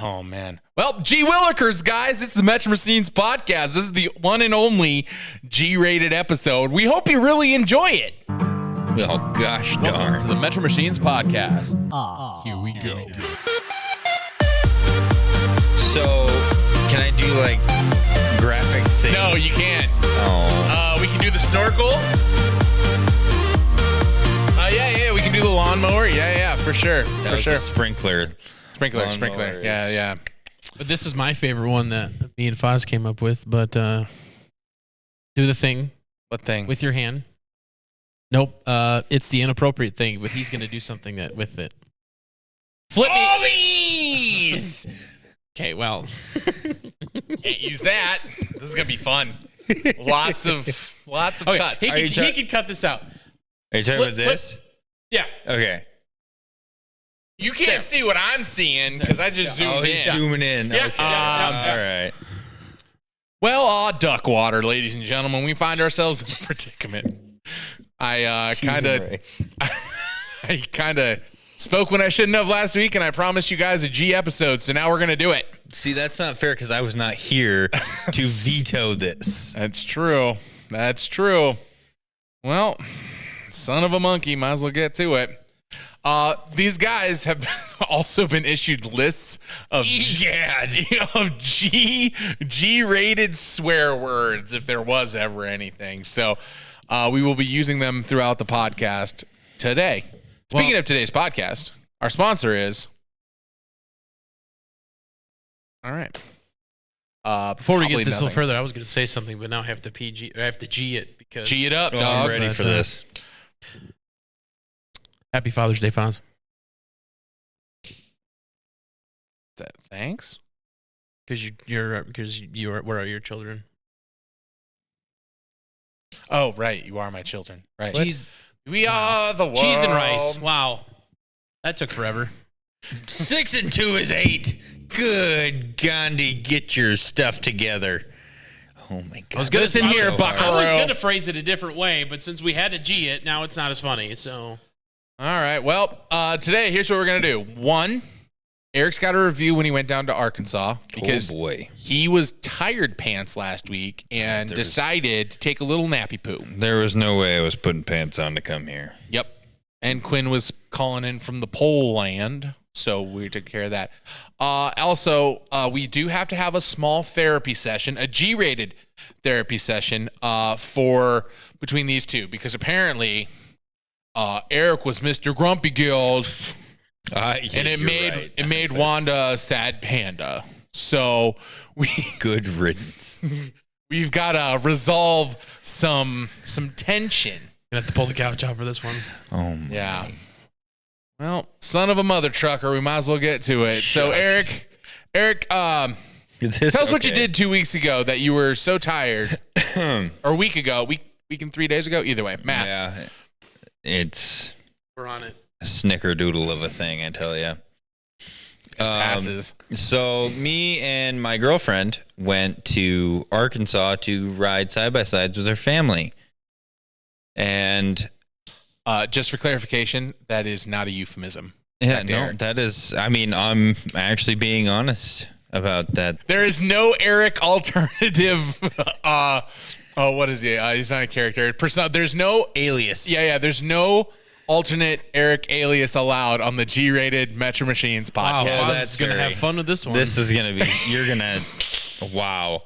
Oh, man. Well, G Willikers, guys, it's the Metro Machines podcast. This is the one and only G-rated episode. We hope you really enjoy it. Oh, gosh darn. Welcome to the Metro Machines podcast. Here we go. So, can I do, like, graphic things? No, you can't. Oh. We can do the snorkel. Yeah, we can do the lawnmower. Yeah, for sure. That For was sure. a sprinkler. Sprinkler. Lawnmowers. Yeah. But this is my favorite one that me and Foz came up with. But do the thing What thing? with your hand. Nope. It's the inappropriate thing, but he's going to do something with it. Flip Ollies! Okay, well. Can't use that. This is going to be fun. Lots of Okay, cuts. he can cut this out. Are you talking about this? Yeah. Okay. You can't see what I'm seeing because I just zoomed He's in. zooming in. Yeah, Okay. yeah. All right. Well, duck water, ladies and gentlemen. We find ourselves in a predicament. I kind of spoke when I shouldn't have last week, and I promised you guys a G episode, so now we're going to do it. See, that's not fair because I was not here to veto this. That's true. Well, son of a monkey, might as well get to it. These guys have also been issued lists of G-rated swear words, if there was ever anything. So we will be using them throughout the podcast today. Speaking of today's podcast, our sponsor is. All right. Before we get this a little further, I was going to say something, but now I have to G it because G it up, dog. I'm ready for this. Happy Father's Day, Foz. Thanks. Because where are your children? Oh, right. You are my children. Right. Cheese. We are the world. Cheese and rice. Wow. That took forever. 6 and 2 is 8. Good Gandhi, get your stuff together. Oh my God. Listen here, I buckaroo. was going to phrase it a different way, but since we had to G it, now it's not as funny. So, All right. Well, today, here's what we're going to do. One, Eric's got a review when he went down to Arkansas because he was tired pants last week and decided to take a little nappy poo. There was no way I was putting pants on to come here. Yep. And Quinn was calling in from the pole land, so we took care of that. Also, we do have to have a small therapy session, a G-rated therapy session for between these two because apparently Eric was Mr. Grumpy Gills. And it made Wanda a sad panda. So good riddance. We've got to resolve some tension. gonna have to pull the couch out for this one. Oh my. Yeah. Well, son of a mother trucker, we might as well get to it. So Eric, tell us what you did 2 weeks ago that you were so tired, or a week ago, week and 3 days ago. Either way, math. Yeah, We're on it. a snickerdoodle of a thing, I tell you. Passes. So me and my girlfriend went to Arkansas to ride side-by-sides with her family. And just for clarification, that is not a euphemism. yeah, Right no, there. that is, I mean, I'm actually being honest about that. There is no Eric alternative. What is he? He's not a character. There's no Alias. Yeah. There's no alternate Eric alias allowed on the G-rated Metro Machines podcast. Yeah, Foz that's is gonna very- have fun with this one. This is going to be, you're going to, wow.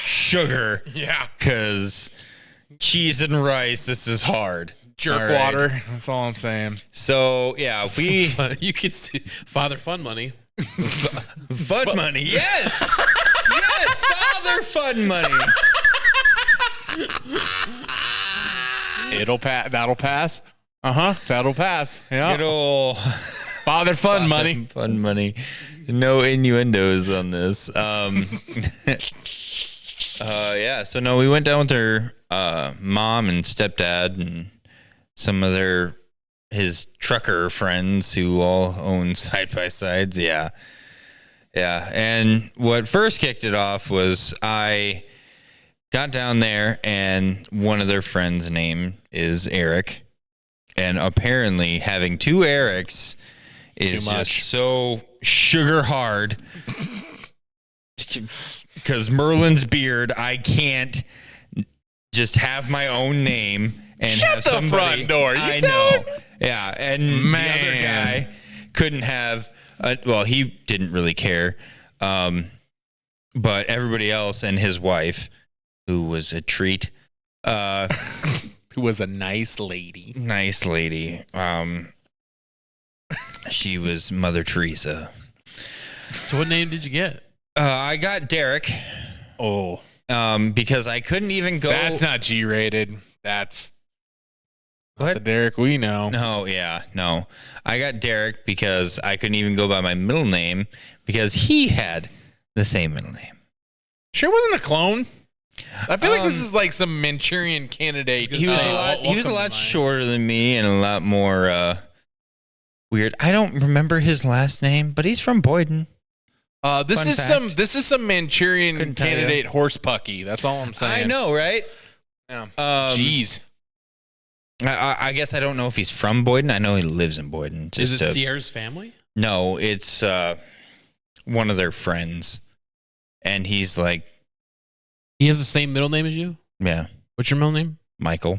Sugar. Yeah. Because cheese and rice, this is hard. Jerk All right. water. That's all I'm saying. So, yeah, we... you could see Father Fun Money. Fun money, yes! Yes, father fun money. It'll pass. That'll pass. That'll pass. Yeah. Good old Father fun money. Fun money. No innuendos on this. Yeah, so no, we went down with her mom and stepdad and some of his trucker friends who all own side-by-sides. Yeah. And what first kicked it off was I got down there and one of their friends' name is Eric. And apparently having two Erics is just so sugar hard. Because Merlin's beard, I can't just have my own name and Shut have the somebody. front door. You I tell know. Yeah, and the other Man. guy couldn't have. Well, he didn't really care, but everybody else and his wife, who was a treat, Who was a nice lady. nice lady. She was Mother Teresa. So what name did you get? I got Derek. Oh, Because I couldn't even go. that's not G-rated. That's not What? the Derek we know. No. I got Derek because I couldn't even go by my middle name because he had the same middle name. Sure wasn't a clone. I feel like this is like some Manchurian candidate. He was a lot shorter than me and a lot more weird. I don't remember his last name, but he's from Boyden. This is some Manchurian Couldn't tell candidate horse pucky. That's all I'm saying. I know, right? Yeah. Jeez. I guess I don't know if he's from Boyden. I know he lives in Boyden. Is it Sierra's family? No, it's one of their friends, and he's like, He has the same middle name as you? yeah, What's your middle name? Michael.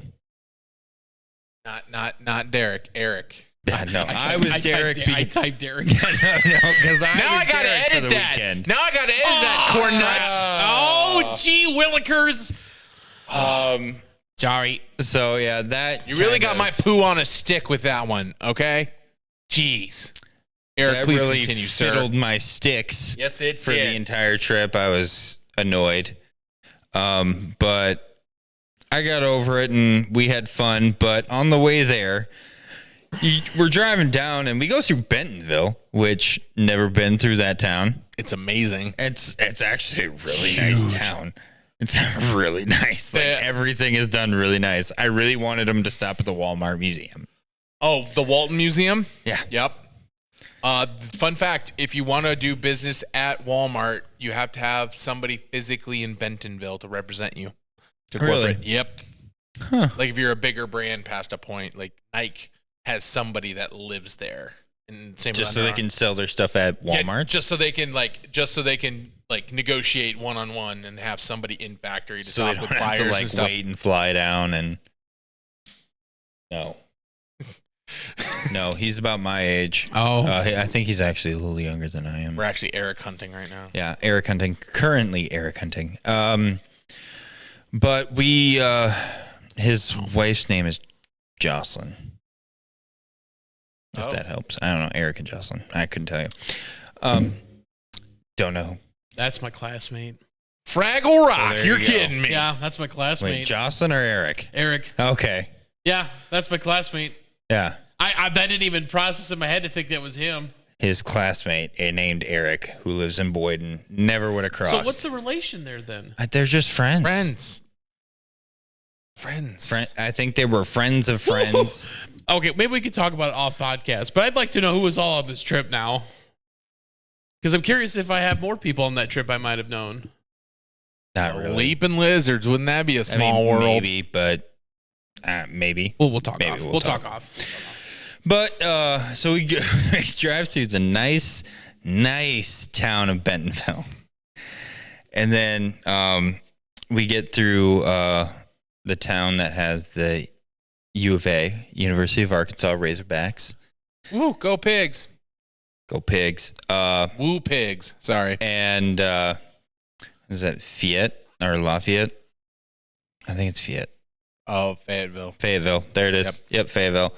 Not Derek. Eric. Yeah, no, I was Derek. I typed Derek. No, because Now I gotta edit that. Weekend. Now I gotta edit that, corn nuts. Oh, gee, Willikers. Sorry. So yeah, that You really kind got of- my poo on a stick with that one, okay? Jeez. Eric, that please really continue, sir. fiddled my sticks. Yes, it For the entire trip, I was annoyed. But I got over it and we had fun. But on the way there, we're driving down and we go through Bentonville, which never been through that town. It's amazing. It's actually a really nice town. It's really nice. Like, Yeah. everything is done really nice. I really wanted them to stop at the Walmart Museum. Oh, the Walton Museum? Yeah. Yep. Fun fact, if you want to do business at Walmart, you have to have somebody physically in Bentonville to represent you. To corporate. Really? Yep. Huh. Like if you're a bigger brand past a point, like Nike has somebody that lives there. And same Just with so they Under can sell their stuff at Yeah, Walmart. just so they can negotiate one-on-one and have somebody in factory to So they talk don't with have buyers to and stuff. wait and fly down and no, he's about my age. Oh. I think he's actually a little younger than I am. We're actually Eric hunting right now. Yeah, Eric hunting. Currently Eric hunting. But we his wife's name is Jocelyn. If that helps. I don't know. Eric and Jocelyn. I couldn't tell you. Don't know. That's my classmate. Fraggle Rock, there you're you go. kidding me. Yeah, that's my classmate. Wait, Jocelyn or Eric? Eric. Okay. Yeah, that's my classmate. Yeah. I didn't even process in my head to think that was him. His classmate, named Eric, who lives in Boyden, never would have crossed. So what's the relation there then? They're just friends. Friends. I think they were friends of friends. Okay, maybe we could talk about it off podcast, but I'd like to know who was all on this trip now. Because I'm curious if I have more people on that trip I might have known. Not really. Leaping lizards, wouldn't that be a I small mean, world? maybe, but maybe. Well, we'll talk Maybe off. we'll We'll talk talk off. But so we drive through the nice town of Bentonville, and then we get through the town that has the U of A, University of Arkansas Razorbacks. Woo, go pigs. Go Pigs! Woo pigs. Sorry. And is that Fayette or Lafayette? I think it's Fayette. Oh, Fayetteville. Fayetteville. There it is. Yep, Fayetteville.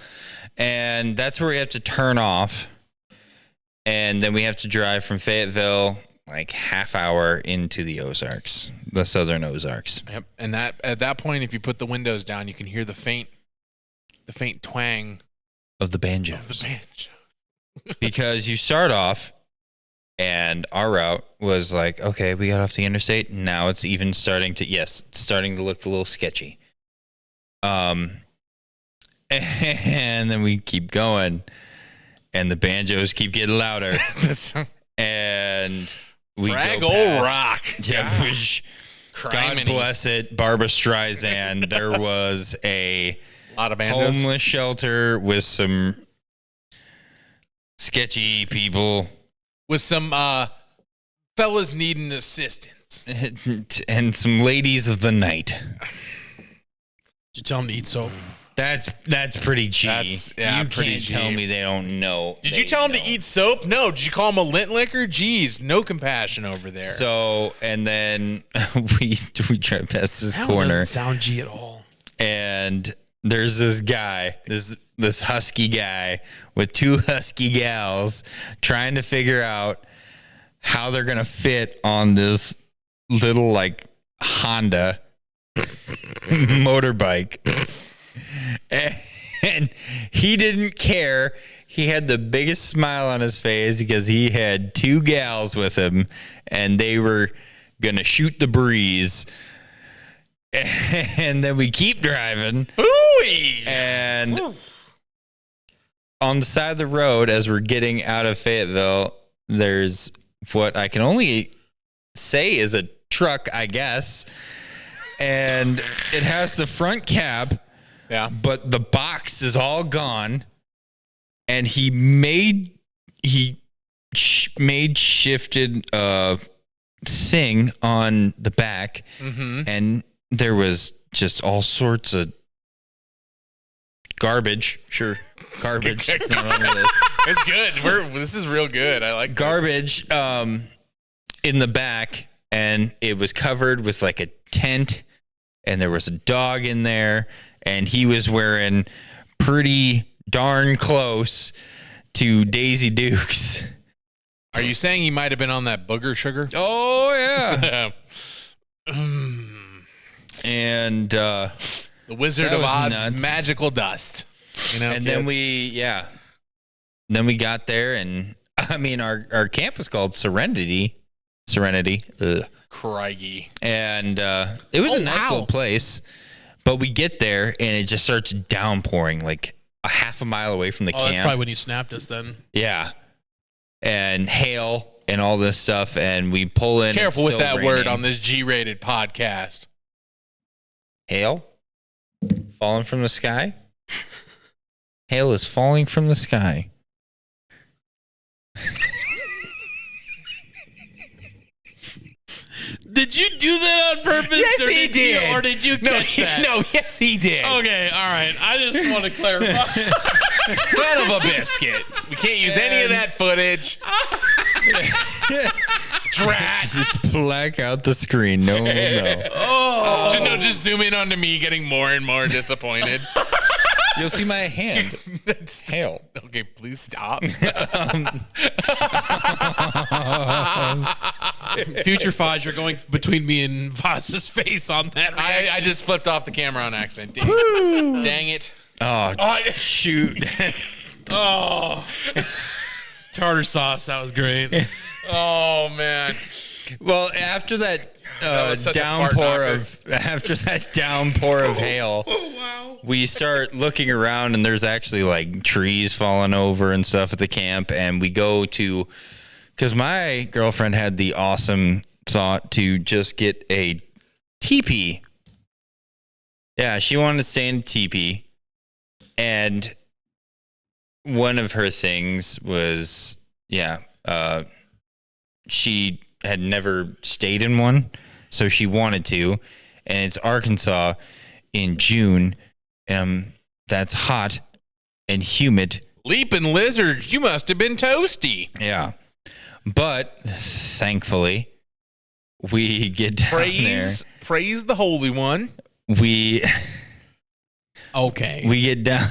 And that's where we have to turn off. And then we have to drive from Fayetteville like half hour into the Ozarks, the Southern Ozarks. Yep. And that at that point, if you put the windows down, you can hear the faint twang Of the banjos. of the banjo. Because you start off and our route was like, okay, we got off the interstate. Now it's even starting to look a little sketchy. And then we keep going and the banjos keep getting louder. And we Fraggle go past, Rock. Yeah, God Criminy. bless it, Barbara Streisand. There was a lot of banjos. homeless shelter with some sketchy people with some fellas needing assistance. And some ladies of the night. Did you tell him to eat soap? That's pretty G. That's you pretty can't G. tell me they don't know. Did you tell him to eat soap? No. Did you call him a lint licker? Jeez, no compassion over there. So, and then we drive past this That corner, doesn't sound G at all. and there's this guy, this husky guy with two husky gals trying to figure out how they're gonna fit on this little like Honda motorbike. And he didn't care. He had the biggest smile on his face because he had two gals with him and they were going to shoot the breeze. And then we keep driving. Ooh-wee. And on the side of the road, as we're getting out of Fayetteville, there's what I can only say is a truck, I guess. And it has the front cab. Yeah. But the box is all gone, and he shifted a thing on the back, and there was just all sorts of garbage. Sure, garbage. It's not on this. It's good. This is real good. I like Garbage in the back, and it was covered with like a tent, and there was a dog in there. And he was wearing pretty darn close to Daisy Dukes. Are you saying he might have been on that booger sugar? Oh, yeah. And the Wizard that of was Oz nuts. magical dust. You know, and then we got there, and I mean, our camp was called Serenity. Ugh. Craigie. And it was a nice little place. But we get there, and it just starts downpouring like a half a mile away from the camp. That's probably when you snapped us then. Yeah. And hail and all this stuff, and we pull in. Careful with that raining. word on this G-rated podcast. Hail? Falling from the sky? Hail is falling from the sky. Did you do that on purpose? Yes, or he did. Or did you catch that? No, yes, he did. Okay, all right. I just want to clarify. Son of a biscuit. We can't use any of that footage. Drat. Just black out the screen. No. Just zoom in onto me getting more and more disappointed. You'll see my hand. Hail. Okay, please stop. Future Fudge, you're going between me and Voss's face on that. I just flipped off the camera on accident. Dang it. Oh, shoot. Oh, tartar sauce. That was great. Oh, man. Well, after that was such a fart downpour of hail, we start looking around, and there's actually like trees falling over and stuff at the camp. And we go to, because my girlfriend had the awesome thought to just get a teepee. Yeah, she wanted to stay in a teepee. And one of her things was, she had never stayed in one, so she wanted to. And it's Arkansas in June. That's hot and humid. Leaping lizards, you must have been toasty. Yeah. But thankfully, we get down Praise the Holy One. there. Okay. We get down.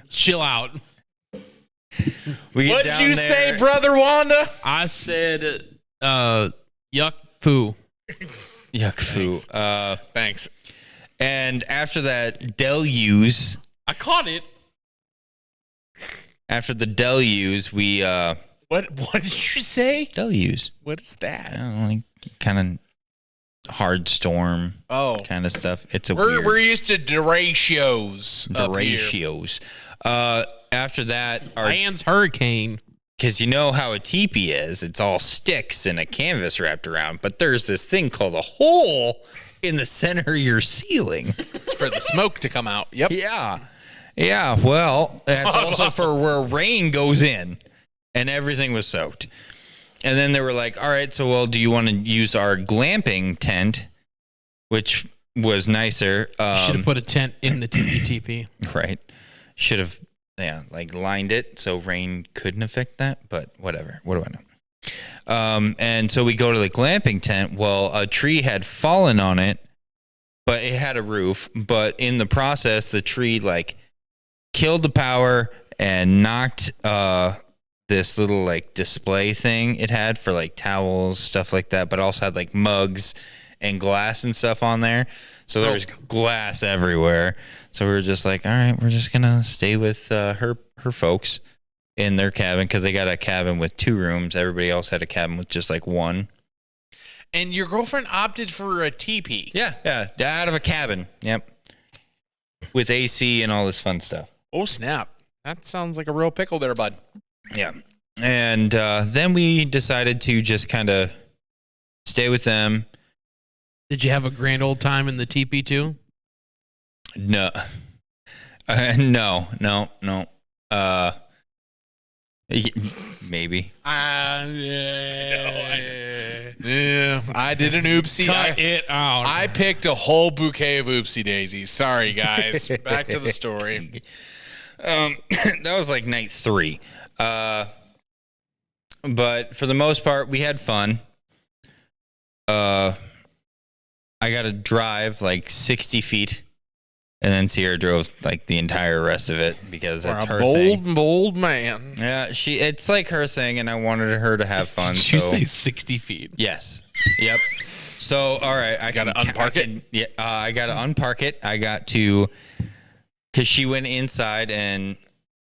Chill out. We get What'd down you there. say, Brother Wanda? I said, yuck poo. Yuck foo. Thanks. And after that deluge, I caught it. after the deluge, we What did you say? deluge. What is I that? don't know, like kind of hard storm Oh. kind of stuff. It's a We're weird used to deratios. up here. ratios. After that, Ian's hurricane. because you know how a teepee is, it's all sticks and a canvas wrapped around, but there's this thing called a hole in the center of your ceiling. It's for the smoke to come out. Yep. Yeah. Well, that's also for where rain goes in. and everything was soaked. And then they were like, all right, so, well, do you want to use our glamping tent, which was nicer? Should have put a tent in the TP. Right. Should have, lined it so rain couldn't affect that, but whatever. What do I know? And so we go to the glamping tent. Well, a tree had fallen on it, but it had a roof. But in the process, the tree, killed the power and knocked this little display thing it had for towels, stuff like that, but also had mugs and glass and stuff on there. So there was glass everywhere. So we were just like, all right, we're just gonna stay with her folks in their cabin, because they got a cabin with 2 rooms. Everybody else had a cabin with just 1. And your girlfriend opted for a teepee. Yeah, out of a cabin. Yep, with AC and all this fun stuff. Oh snap! That sounds like a real pickle there, bud. Yeah. And then we decided to just kind of stay with them. Did you have a grand old time in the teepee too? No. No. Maybe. Yeah, I did an oopsie. Cut it out. I picked a whole bouquet of oopsie daisies. Sorry, guys. Back to the story. That was night 3. But for the most part, we had fun. I got to drive 60 feet, and then Sierra drove the entire rest of it, because that's her thing. Bold man. Yeah, it's her thing, and I wanted her to have fun. Did you say 60 feet? Yes. Yep. So, all right, I gotta unpark it? Yeah, I got to unpark it. I got to, because she went inside, and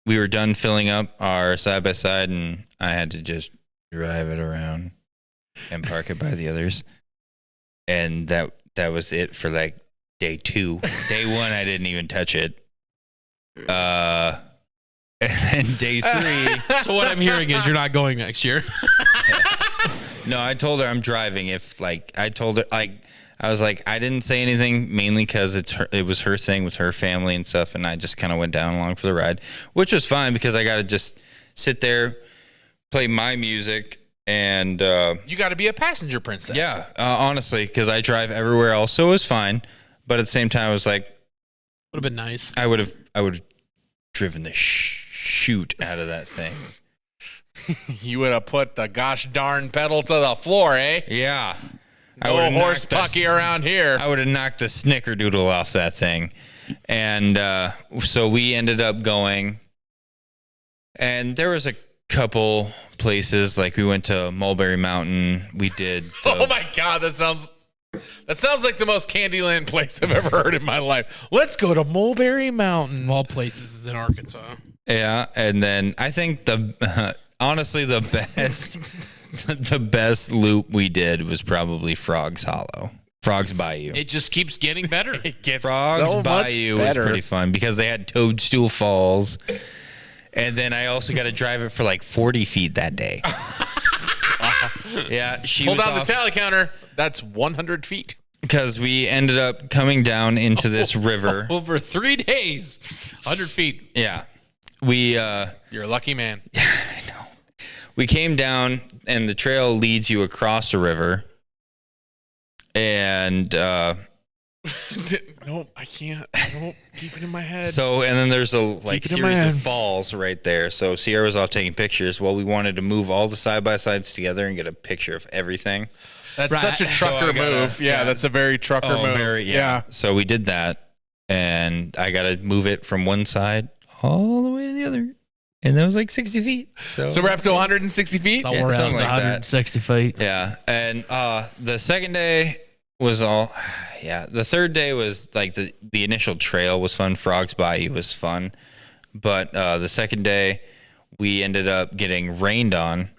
we were done filling up our side-by-side, and I had to just drive it around and park it by the others. And that was it for day 2. Day 1, I didn't even touch it. And then day 3. So what I'm hearing is you're not going next year. No, I told her I'm driving. If I told her I was I didn't say anything, mainly because it was her thing with her family and stuff, and I just kind of went down along for the ride, which was fine, because I got to just sit there, play my music, and you got to be a passenger princess. Yeah, honestly, because I drive everywhere else, so it was fine. But at the same time, I was would have been nice. I would have driven the shoot out of that thing. You would have put the gosh darn pedal to the floor, eh? Yeah. No horse pucky around here. I would have knocked the snickerdoodle off that thing. And so we ended up going, and there was a couple places, we went to Mulberry Mountain. We did. Oh my God, that sounds like the most Candyland place I've ever heard in my life. Let's go to Mulberry Mountain. Of all places is in Arkansas. Yeah, and then I think honestly the best loop we did was probably Frog's Bayou. It just keeps getting better. It gets Frogs so Bayou much was better. pretty fun, because they had Toadstool Falls. And then I also got to drive it for 40 feet that day. Yeah, she Pull was down the tally counter. That's 100 feet. because we ended up coming down into this river. Over 3 days, 100 feet. Yeah, we. You're a lucky man. I know. We came down, and the trail leads you across a river, and. No, I can't. Nope. Keep it in my head. So, and then there's a Keep it in my series head. of falls right there. So Sierra was off taking pictures. Well, we wanted to move all the side-by-sides together and get a picture of everything. That's Right. such a So trucker I gotta- move. Yeah, yeah. that's a very trucker move. Yeah. So we did that, and I got to move it from one side all the way to the other. And that was like 60 feet. So we're up to 160 feet? So Yeah, we're something out like that. 160 feet. Yeah. And the second day was all, yeah. The third day was like the initial trail was fun. Frogs Bayou was fun. But the second day, we ended up getting rained on.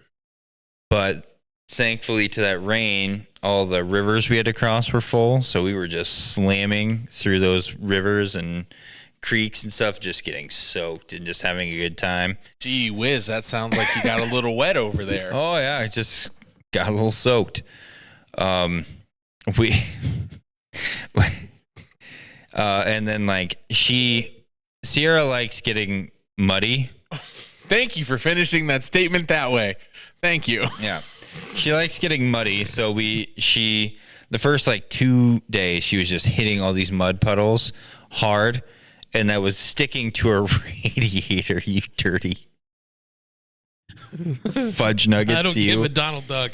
But thankfully to that rain, all the rivers we had to cross were full. So we were just slamming through those rivers and creeks and stuff, just getting soaked and just having a good time. Gee whiz, that sounds like you got a little wet over there. Oh yeah, I just got a little soaked. And then like Sierra likes getting muddy. Thank you for finishing that statement that way. Thank you. Yeah. She likes getting muddy, so the first like 2 days she was just hitting all these mud puddles hard, and that was sticking to her radiator, you dirty fudge nuggets. I don't give a Donald Duck.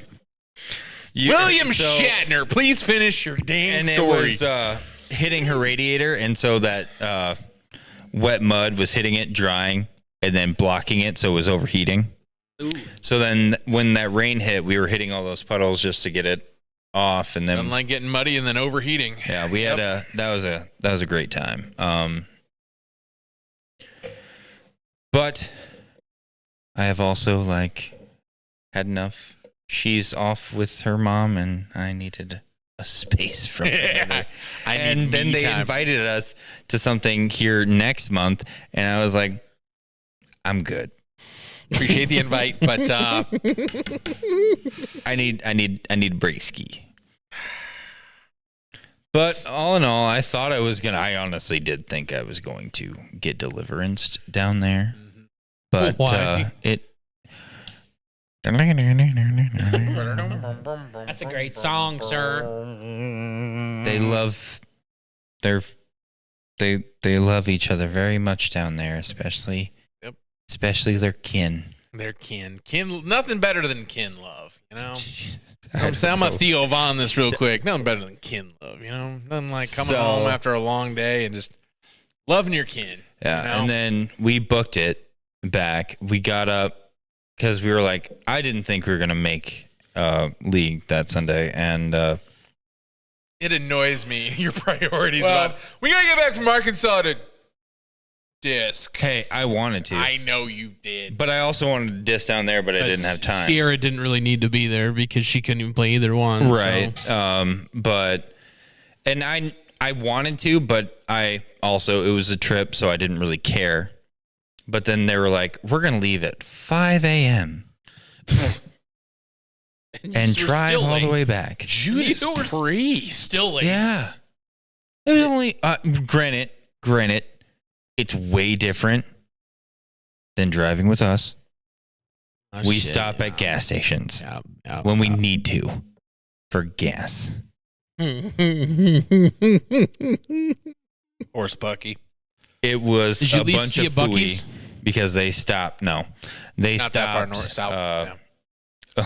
William Shatner, please finish your damn story. It was hitting her radiator, and so that wet mud was hitting it, drying, and then blocking it, so it was overheating. Ooh. So then when that rain hit, we were hitting all those puddles just to get it off, and then unlike getting muddy and then overheating. Yeah, we had that was a great time. But I have also had enough. She's off with her mom, and I needed a space from her. And then they invited us to something here next month, and I was like, I'm good. Appreciate the invite, but I need Bracey. But all in all, I honestly did think I was going to get deliverance down there. But why? That's a great song, sir. They love they love each other very much down there, especially their kin. Their kin. Nothing better than kin love, you know? I'm gonna Theo Von this real quick. Nothing better than kin love, you know? Nothing like coming home after a long day and just loving your kin. Yeah, you know? And then we booked it back. We got up because we were like, I didn't think we were going to make league that Sunday. And it annoys me, your priorities. We got to get back from Arkansas to disc. Hey, I wanted to. I know you did. But I also wanted to disc down there, but I didn't have time. Sierra didn't really need to be there because she couldn't even play either one. Right. So. And I wanted to, but it was a trip, so I didn't really care. But then they were like, we're going to leave at 5 a.m. and drive all the way back. Judas Priest. Still late. Yeah. It was only, granted, it's way different than driving with us. We stop at gas stations when we need to for gas. Horse Bucky. It was Did you a at least bunch see of a Buc-ee's? because they stopped. No, they Not stopped that far north, south.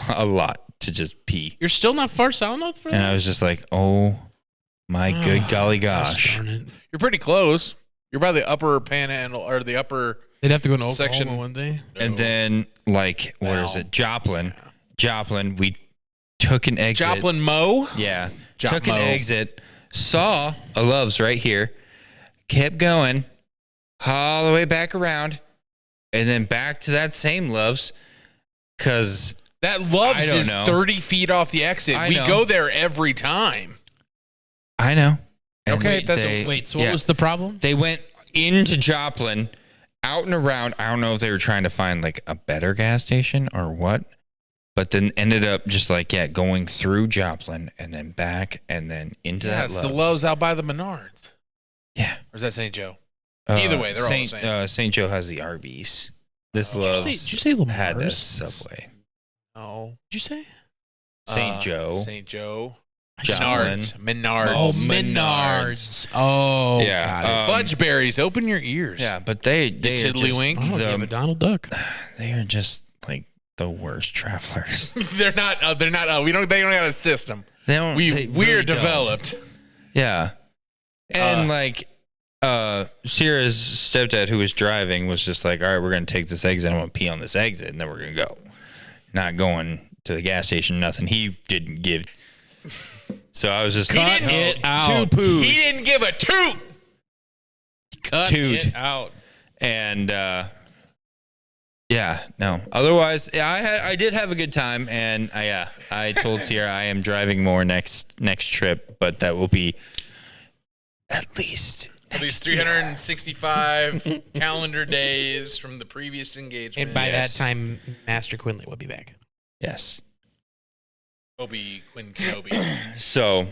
a lot to just pee. You're still not far south enough for that? And I was just like, oh my good golly gosh. You're pretty close. You're by the upper panhandle or the upper. They'd have to go to Oklahoma section one day. And then where is it? Joplin. We took an exit. Joplin Mo? Yeah. Jop took Mo. an exit. Saw a Love's right here. Kept going all the way back around, and then back to that same Love's, because that Love's is know. 30 feet off the exit. We go there every time. I know. And okay, so what was the problem? They went into Joplin, out and around. I don't know if they were trying to find a better gas station or what, but then ended up just going through Joplin and then back and then into that it's Love's. the Lowe's out by the Menards. Yeah. Or is that St. Joe? Either way, they're all the same. St. Joe has the Arby's. This Love's did you say Lamar's? had a Subway. Oh. Did you say? St. Joe. St. Joe. Joplin. Menards. Oh, Menards. Oh, yeah. got it. Fudge berries, open your ears. Yeah, but they tiddlywink. Oh, they have a Donald Duck. They are just the worst travelers. They're not. They don't have a system. They don't. We're developed. Don't. Yeah. And Sierra's stepdad, who was driving, was just like, all right, we're going to take this exit. I'm going to pee on this exit, and then we're going to go. Not going to the gas station, nothing. He didn't give. So I was just like, He didn't give a toot. Cut it out. And, yeah, no. Otherwise, I did have a good time, and I told Sierra I am driving more next trip, but that will be at least 365 calendar days from the previous engagement. And by that time, Master Quinley will be back. Yes. Quinn Kenobi. So,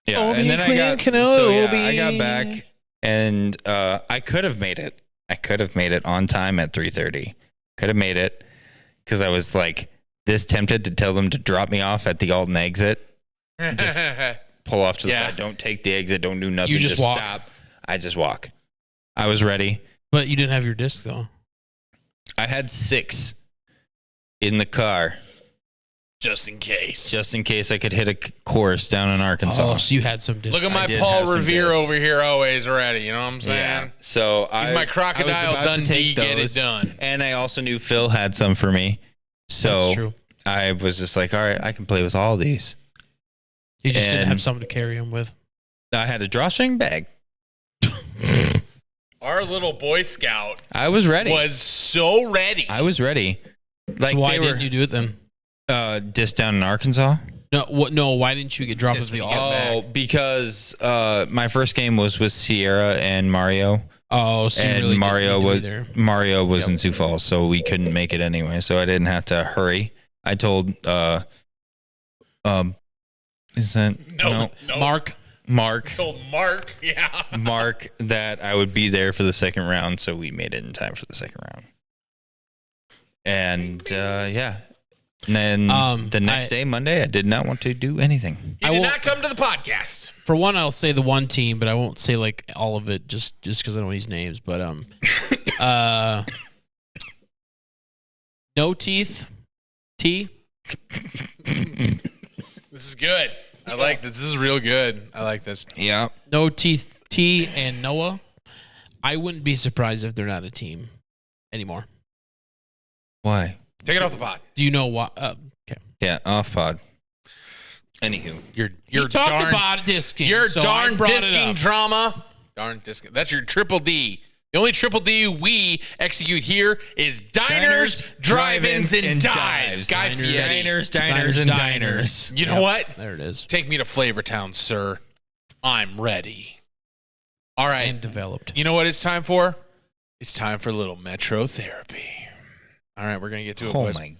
yeah, Obi and then Quinn I Kenobi. got back, and I could have made it. I could have made it on time at 3:30 Could have made it because I was like this tempted to tell them to drop me off at the Alton exit. Just pull off to the side. Don't take the exit. Don't do nothing. You just walk. Stop. I just walk. I was ready. But you didn't have your disc though. I had 6 in the car. Just in case. Just in case I could hit a course down in Arkansas. Oh, so you had some disc. Look at my did Paul have some Revere discs. over here always ready. You know what I'm saying? Yeah. So He's my crocodile Dundee. Get it done. And I also knew Phil had some for me. So That's true. I was just like, all right, I can play with all these. You just didn't And- have something to carry them with. I had a drawstring bag. Our little Boy Scout I was ready. was so ready. I was ready. Like So why they didn't were you do it then? disc down in Arkansas. No, what? No, why didn't you get dropped Disc with the when you get all? back. Oh, because my first game was with Sierra and Mario. Oh, so you And really Mario didn't need was to be there. Mario was in Sioux Falls, so we couldn't make it anyway. So I didn't have to hurry. I told is that No. Mark. Told Mark. Yeah. Mark that I would be there for the second round, so we made it in time for the second round. And yeah. And then the next day, Monday, I did not want to do anything. He did not come to the podcast. For one, I'll say the one team, but I won't say like all of it just because I don't know these names. But No Teeth T. This is good. I like this. This is real good. I like this. Yeah. No Teeth T and Noah. I wouldn't be surprised if they're not a team anymore. Why? Take it off the pod. Do you know what? Okay. Yeah, off pod. Anywho. You're You talked darn, about disking. Your so darn I brought it disking up. drama. Darn disking. That's your triple D. The only triple D we execute here is diners, drive-ins, and dives. Guy Fieri. Diners, and diners. You know what? There it is. Take me to Flavortown, sir. I'm ready. All right. And developed. You know what it's time for? It's time for a little Metro therapy. All right, we're gonna get to it, Oh boys. my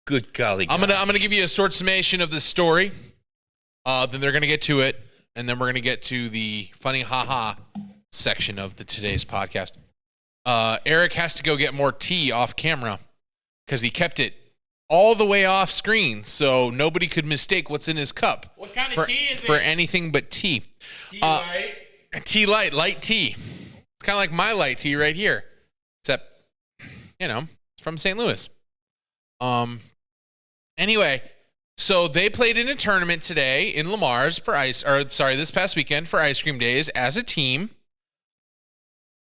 good golly. I'm gonna give you a short summation of the story. Then they're gonna get to it, and then we're gonna get to the funny haha section of today's podcast. Eric has to go get more tea off camera because he kept it all the way off screen, so nobody could mistake what's in his cup. What kind for, for anything but tea. Tea light, light tea. It's kind of like my light tea right here, except it's from St. Louis. Anyway, so they played in a tournament today in Lamar's this past weekend for Ice Cream Days as a team.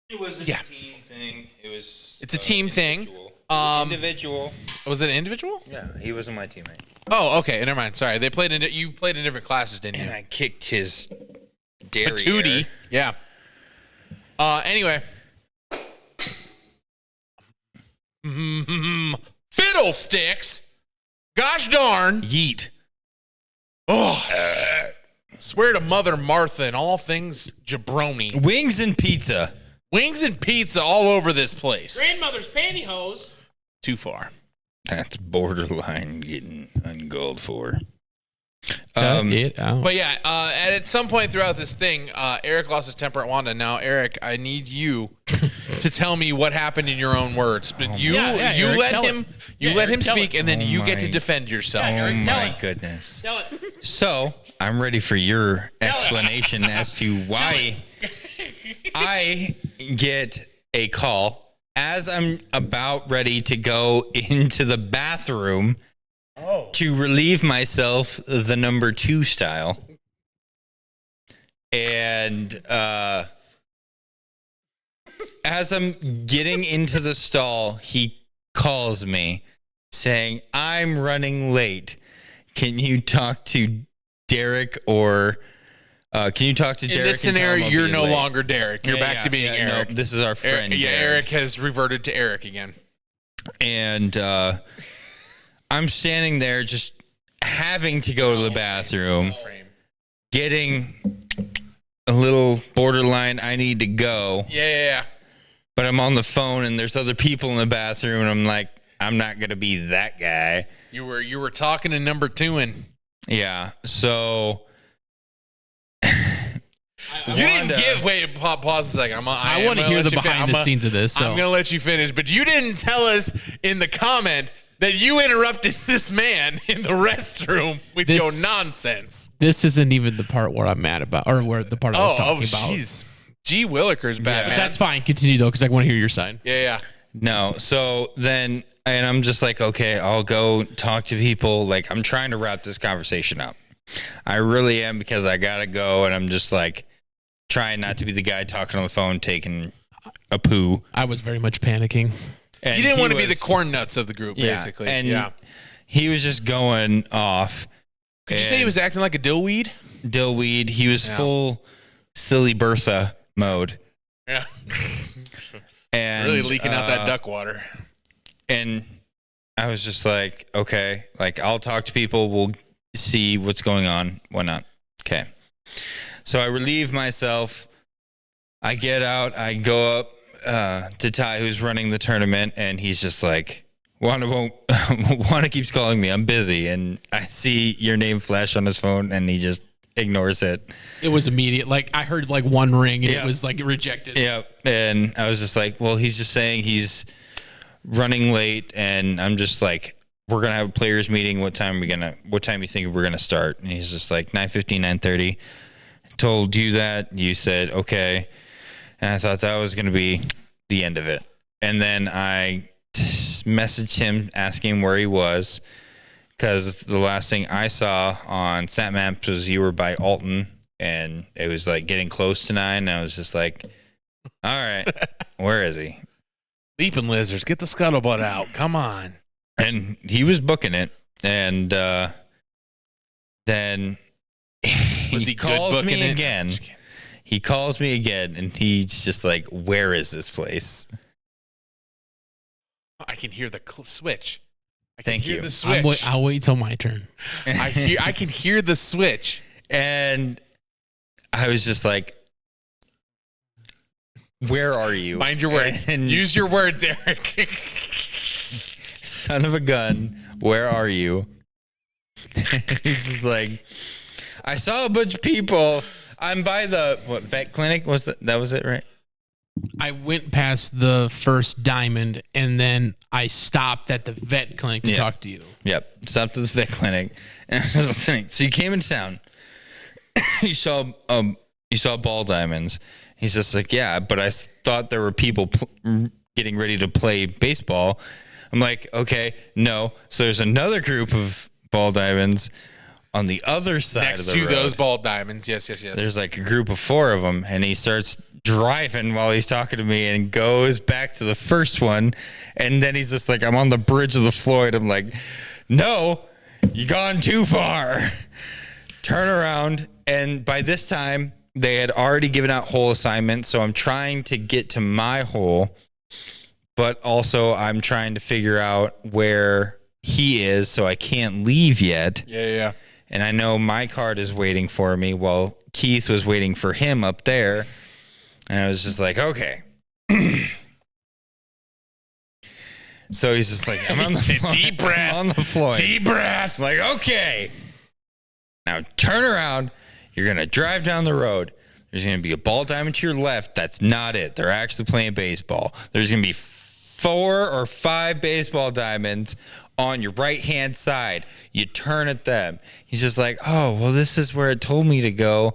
It was a Yeah. team thing. It's a team thing. Individual. Was it an individual? Yeah, he wasn't my teammate. Oh, okay. Never mind. Sorry, you played in different classes, didn't you? And I kicked his derriere. Patootie. Yeah. Anyway. Fiddlesticks. Gosh darn. Yeet. Oh. Swear to Mother Martha and all things jabroni. Wings and pizza. Wings and pizza all over this place. Grandmother's pantyhose. Too far. That's borderline getting ungalled for. Cut it out. But yeah, at some point throughout this thing, Eric lost his temper at Wanda. Now, Eric, I need you to tell me what happened in your own words. But you Eric, let tell him it. you Yeah, let Eric, him tell speak, it. and then you get to my- defend yourself. Yeah, Eric, Oh tell my it. goodness. Tell it. So I'm ready for your explanation as to why I get a call as I'm about ready to go into the bathroom to relieve myself the number 2 style. And as I'm getting into the stall, he calls me saying, I'm running late. Can you talk to Derek or can you talk to In Derek? this and tell him scenario, I'll you're be no late? longer Derek. You're back to being Eric. No, this is our friend. Eric has reverted to Eric again. And I'm standing there just having to go to the bathroom, getting a little borderline, I need to go. Yeah. But I'm on the phone and there's other people in the bathroom and I'm like, I'm not going to be that guy. You were talking to number 2 and Yeah. So You didn't give. Wait, pause a second. I want to hear the behind the scenes of this. So. I'm gonna let you finish, but you didn't tell us in the comment that you interrupted this man in the restroom with your nonsense. This isn't even the part where I'm mad about, or where the part I was talking about. Jeez. G. Willikers, bad man. That's fine. Continue though, because I want to hear your side. Yeah. No. So then, and I'm just like, okay, I'll go talk to people. Like, I'm trying to wrap this conversation up. I really am, because I gotta go, and I'm just like trying not to be the guy talking on the phone taking a poo. I was very much panicking. And you didn't want to be the corn nuts of the group, basically. And he was just going off. Could you say he was acting like a dillweed? Dillweed. He was full silly Bertha mode. Yeah. And really leaking out that duck water. And I was just like, okay, like, I'll talk to people. We'll see what's going on. Why not? Okay. So I relieve myself. I get out. I go up to Ty, who's running the tournament, and he's just like, Wanda keeps calling me. I'm busy. And I see your name flash on his phone, and he just ignores it. It was immediate. Like, I heard like one ring, and it was like rejected. Yeah. And I was just like, well, he's just saying he's running late, and I'm just like, we're gonna have a players meeting. What time you think we're gonna start? And he's just like 9:50, 9:30. Told you that. You said okay. And I thought that was going to be the end of it. And then I messaged him asking where he was, because the last thing I saw on Snap Maps was you were by Alton, and it was like getting close to 9. And I was just like, all right, where is he? Leaping lizards, get the scuttlebutt out. Come on. And he was booking it. And then he calls me again. He calls me again, and he's just like, where is this place? I can hear the switch. Thank you. The switch. I'll wait till my turn. I can hear the switch. And I was just like, where are you? Mind your words. And use your words, Eric. Son of a gun, where are you? He's just like, I saw a bunch of people. I'm by the vet clinic. That was it, right? I went past the first diamond, and then I stopped at the vet clinic to talk to you. Yep, stopped at the vet clinic. And I was listening. So you came into town. you saw ball diamonds. He's just like, yeah, but I thought there were people getting ready to play baseball. I'm like, okay, no. So there's another group of ball diamonds on the other side of the road. Next to those ball diamonds. Yes. There's like a group of 4 of them, and he starts driving while he's talking to me and goes back to the first one. And then he's just like, I'm on the bridge of the Floyd. I'm like, no, you gone too far. Turn around. And by this time, they had already given out hole assignments. So I'm trying to get to my hole, but also I'm trying to figure out where he is, so I can't leave yet. Yeah. And I know my card is waiting for me while Keith was waiting for him up there. And I was just like, okay. So he's just like, I'm on the floor. Deep breath. I'm on the floor. Deep breath. I'm like, okay. Now turn around. You're going to drive down the road. There's going to be a ball diamond to your left. That's not it. They're actually playing baseball. There's going to be 4 or 5 baseball diamonds on your right-hand side. You turn at them. He's just like, oh, well, this is where it told me to go,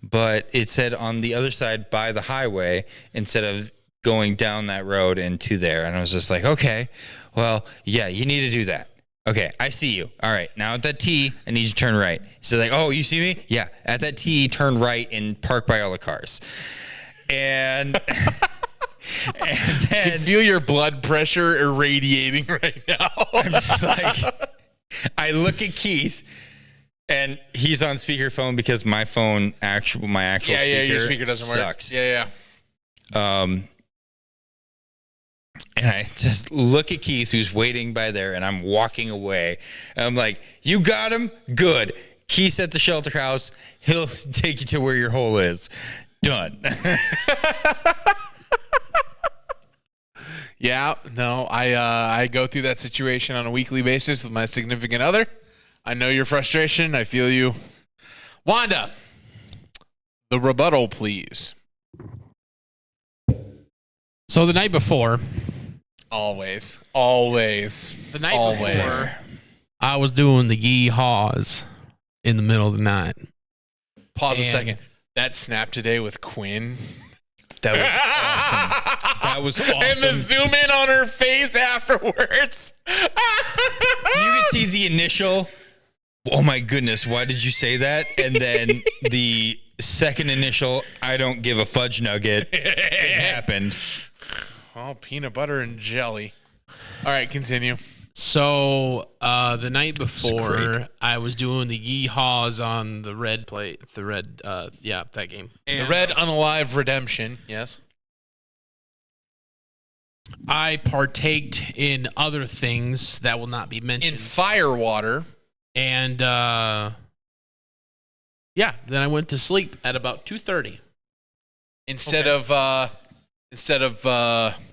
but it said on the other side by the highway instead of going down that road and to there. And I was just like, okay, well, yeah, you need to do that. Okay, I see you. All right, now at that T, I need you to turn right. So like, oh, you see me? Yeah, at that T, turn right and park by all the cars. And... And then, I can feel your blood pressure irradiating right now. I'm just like, I look at Keith, and he's on speakerphone because my actual speaker, your speaker doesn't sucks. work. Yeah. And I just look at Keith, who's waiting by there, and I'm walking away. And I'm like, you got him? Good. Keith's at the shelter house. He'll take you to where your hole is. Done. Yeah, no, I go through that situation on a weekly basis with my significant other. I know your frustration. I feel you. Wanda, The rebuttal, please. So the night before, Always. the night Always. before, I was doing the yee-haws in the middle of the night. Pause a And- second. That snap today with Quinn. That was awesome. That was And the awesome. zoom in on her face afterwards. You could see the initial, oh my goodness, why did you say that? And then the second initial, I don't give a fudge nugget. It happened. Oh, peanut butter and jelly. All right, continue. So the night before, great. I was doing the yee-haws on the red plate. The red, that game. The And Red Unalive Redemption. Yes. I partaked in other things that will not be In mentioned. Firewater. And then I went to sleep at about 2:30. Instead of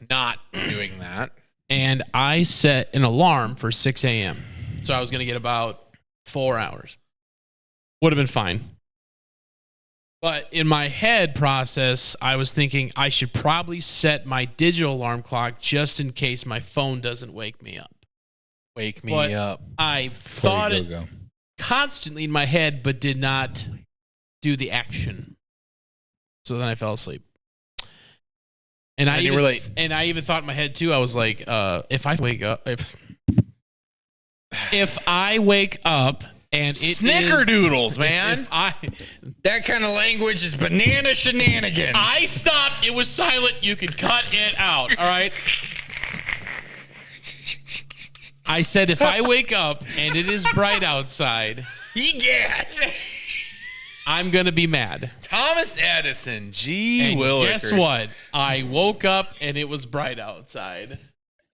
not doing that. And I set an alarm for 6 a.m. So I was going to get about 4 hours. Would have been fine. But in my head process, I was thinking I should probably set my digital alarm clock just in case my phone doesn't wake me up. Wake me But up. I Before thought you it go. constantly in my head, but did not do the action. So then I fell asleep. And I And you even, were late. and I even thought in my head too. I was like, if I wake up, if I wake up and it Snickerdoodles, is- man. If I That kind of language is banana shenanigans. I stopped. It was silent. You can cut it out. All right. I said if I wake up and it is bright outside, Egat. I'm gonna be mad. Thomas Edison. Gee And willikers. guess what? I woke up and it was bright outside.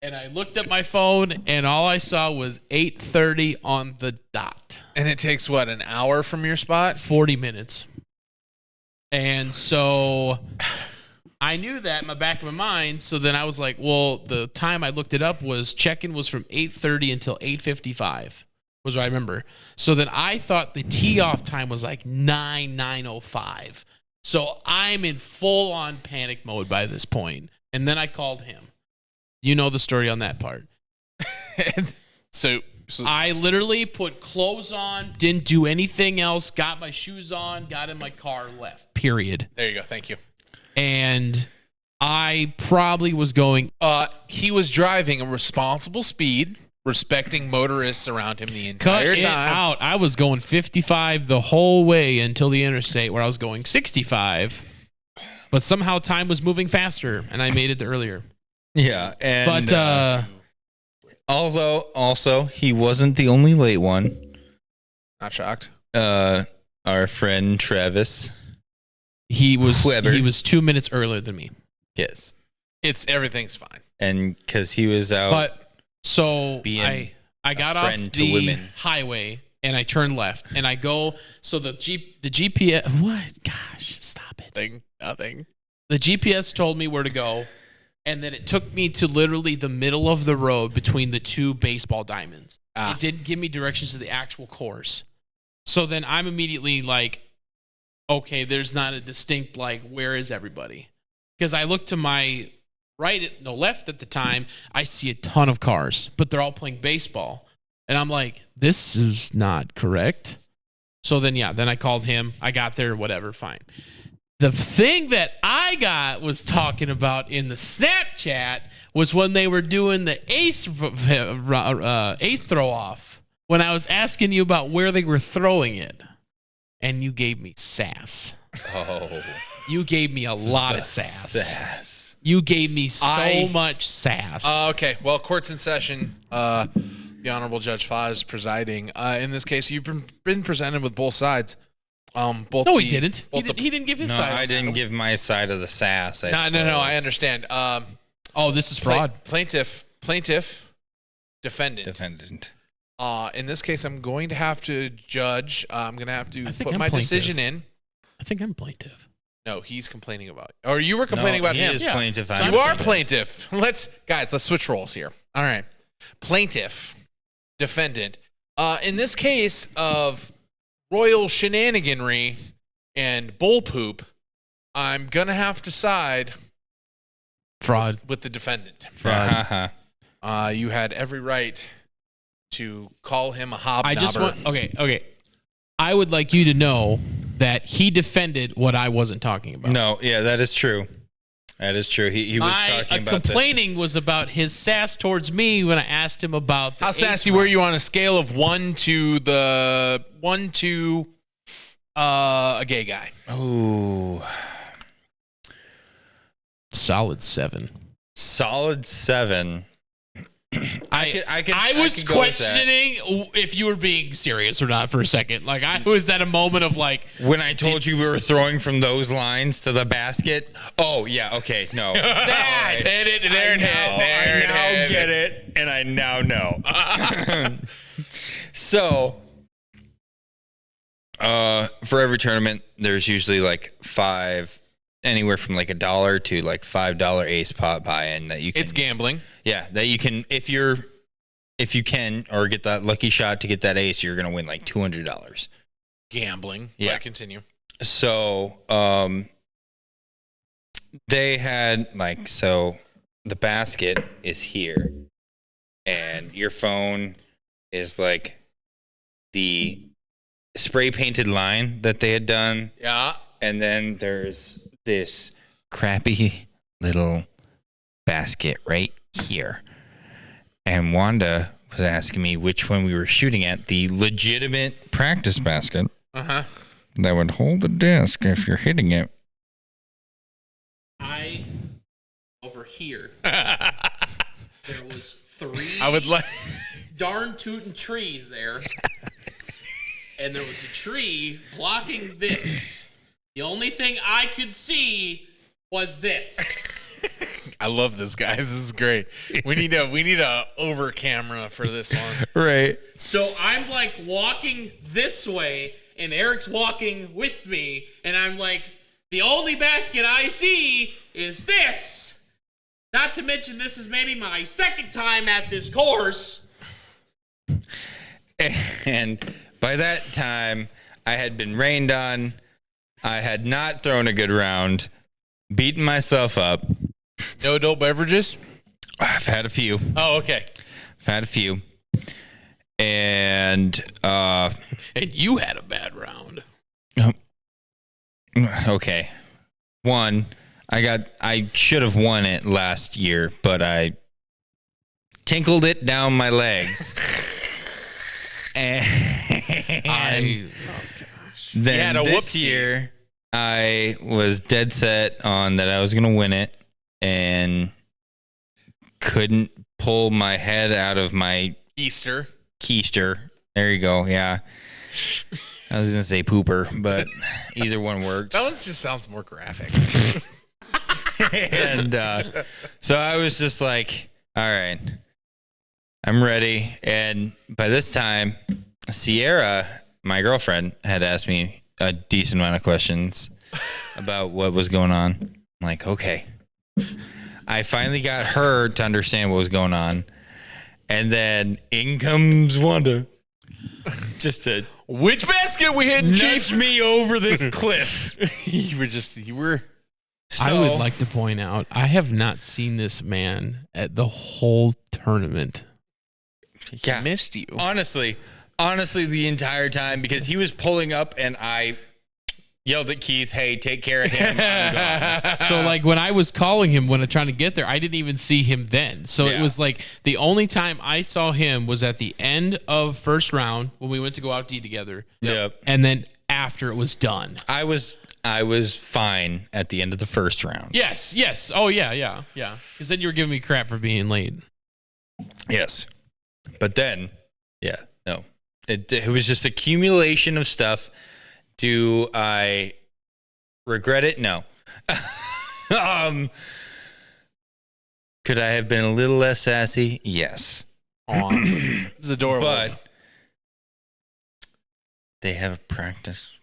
And I looked at my phone and all I saw was 8:30 on the dot. And it takes what, an hour from your spot? 40 minutes. And so I knew that in the back of my mind. So then I was like, well, the time I looked it up was check-in was from 8:30 until 8:55 was what I remember. So then I thought the tee-off time was like 9:05. So I'm in full-on panic mode by this point. And then I called him. You know the story on that part. So I literally put clothes on, didn't do anything else, got my shoes on, got in my car, left. Period. there you go. Thank you. And I probably was going, He was driving a responsible speed, respecting motorists around him the cut entire it time. out. I was going 55 the whole way until the interstate where I was going 65. But somehow time was moving faster and I made it earlier. Yeah, and But although also he wasn't the only late one. Not shocked. Our friend Travis. he was Weber. 2 minutes earlier than me. Yes, Everything's fine. and because he was out. But so Being I got a off friend to the women. highway and I turned left and I go. So the GPS. What? Gosh, stop it. Nothing. The GPS told me where to go, and then it took me to literally the middle of the road between the two baseball diamonds. Ah. It didn't give me directions to the actual course. So then I'm immediately like, okay, there's not a distinct, like, where is everybody? Because I look to my left at the time, I see a ton of cars, but they're all playing baseball. And I'm like, this is not correct. So then I called him. I got there, whatever, fine. The thing that I was talking about in the Snapchat was when they were doing the ace throw off. When I was asking you about where they were throwing it, and you gave me sass. oh, You gave me a lot of sass. sass. You gave me so I- much sass. Okay. Well, court's in session. The Honorable Judge Foz presiding. In this case, you've been presented with both sides. Both no, the- he didn't. both the- He didn't give his No, side. I didn't give my side of the sass. No. I understand. Oh, this is fraud. Plaintiff, defendant. Defendant. In this case, I'm going to have to judge. I'm going to have to I think put I'm my plaintiff. decision in. I think I'm plaintiff. No, he's complaining about. Or you were complaining about he him. is Yeah. plaintiff. So I'm You are plaintiff. plaintiff. Let's switch roles here. All right. Plaintiff, defendant. In this case of royal shenaniganry and bull poop, I'm gonna have to side Fraud. with the defendant. Uh-huh. You had every right to call him a hobnobber. I just want okay. I would like you to know that he defended what I wasn't talking about. No, yeah, that is true. That is true. He was My talking about complaining was about his sass towards me when I asked him about the How ace sassy round. were you on a scale of 1 to a gay guy? this. Ooh. Solid 7. Solid 7. I was could go with that. questioning if you were being serious or not for a second. Like I was at a moment of like, When I told you we were throwing from those lines to the basket. Oh, yeah, okay, no. That hit it. There it hit. There I it now hit. get it, and I now know. So, for every tournament, there's usually like anywhere from like $1 to like $5 ace pot buy-in that you can. It's gambling. Yeah, that you can if you can or get that lucky shot to get that ace, you're gonna win like $200. Gambling. Yeah. But continue. So, they had the basket is here, and your phone is like the spray painted line that they had done, Yeah. and then there's this crappy little basket right here. And Wanda was asking me which one we were shooting at, the legitimate practice basket Uh-huh. that would hold the disc if you're hitting it. over here, there was 3 I would like. darn tootin' trees there. And there was a tree blocking this. The only thing I could see was this. I love this, guys. This is great. We need a over camera for this one. Right. So I'm like walking this way, and Eric's walking with me, and I'm like, the only basket I see is this. Not to mention, this is maybe my second time at this course. And by that time, I had been rained on. I had not thrown a good round, beaten myself up. No adult beverages? I've had a few. Oh, okay. And And you had a bad round. okay. One, I should have won it last year, but I tinkled it down my legs. And then You had a this whoopsie. year, I was dead set on that I was going to win it and couldn't pull my head out of my Easter. keister. There you go. Yeah. I was going to say pooper, but either one works. That one just sounds more graphic. And so I was just like, all right, I'm ready. And by this time, Sierra, my girlfriend, had asked me a decent amount of questions about what was going on. I'm like, okay. I finally got her to understand what was going on. And then in comes Wanda. Just to Which basket we hitting, nudge Chief? me over this cliff. you were. I would like to point out, I have not seen this man at the whole tournament. Yeah. Missed you. Honestly, the entire time, because he was pulling up and I yelled at Keith, hey, take care of him. I'm gone. So like when I was calling him when I'm trying to get there, I didn't even see him then. So it Yeah. was like the only time I saw him was at the end of first round when we went to go out to eat together. Yep. And then after it was done. I was fine at the end of the first round. Yes. Oh yeah. Because then you were giving me crap for being late. Yes. But then, yeah, no. It was just accumulation of stuff. Do I regret it? No. Could I have been a little less sassy? Yes. It's adorable. But they have a practice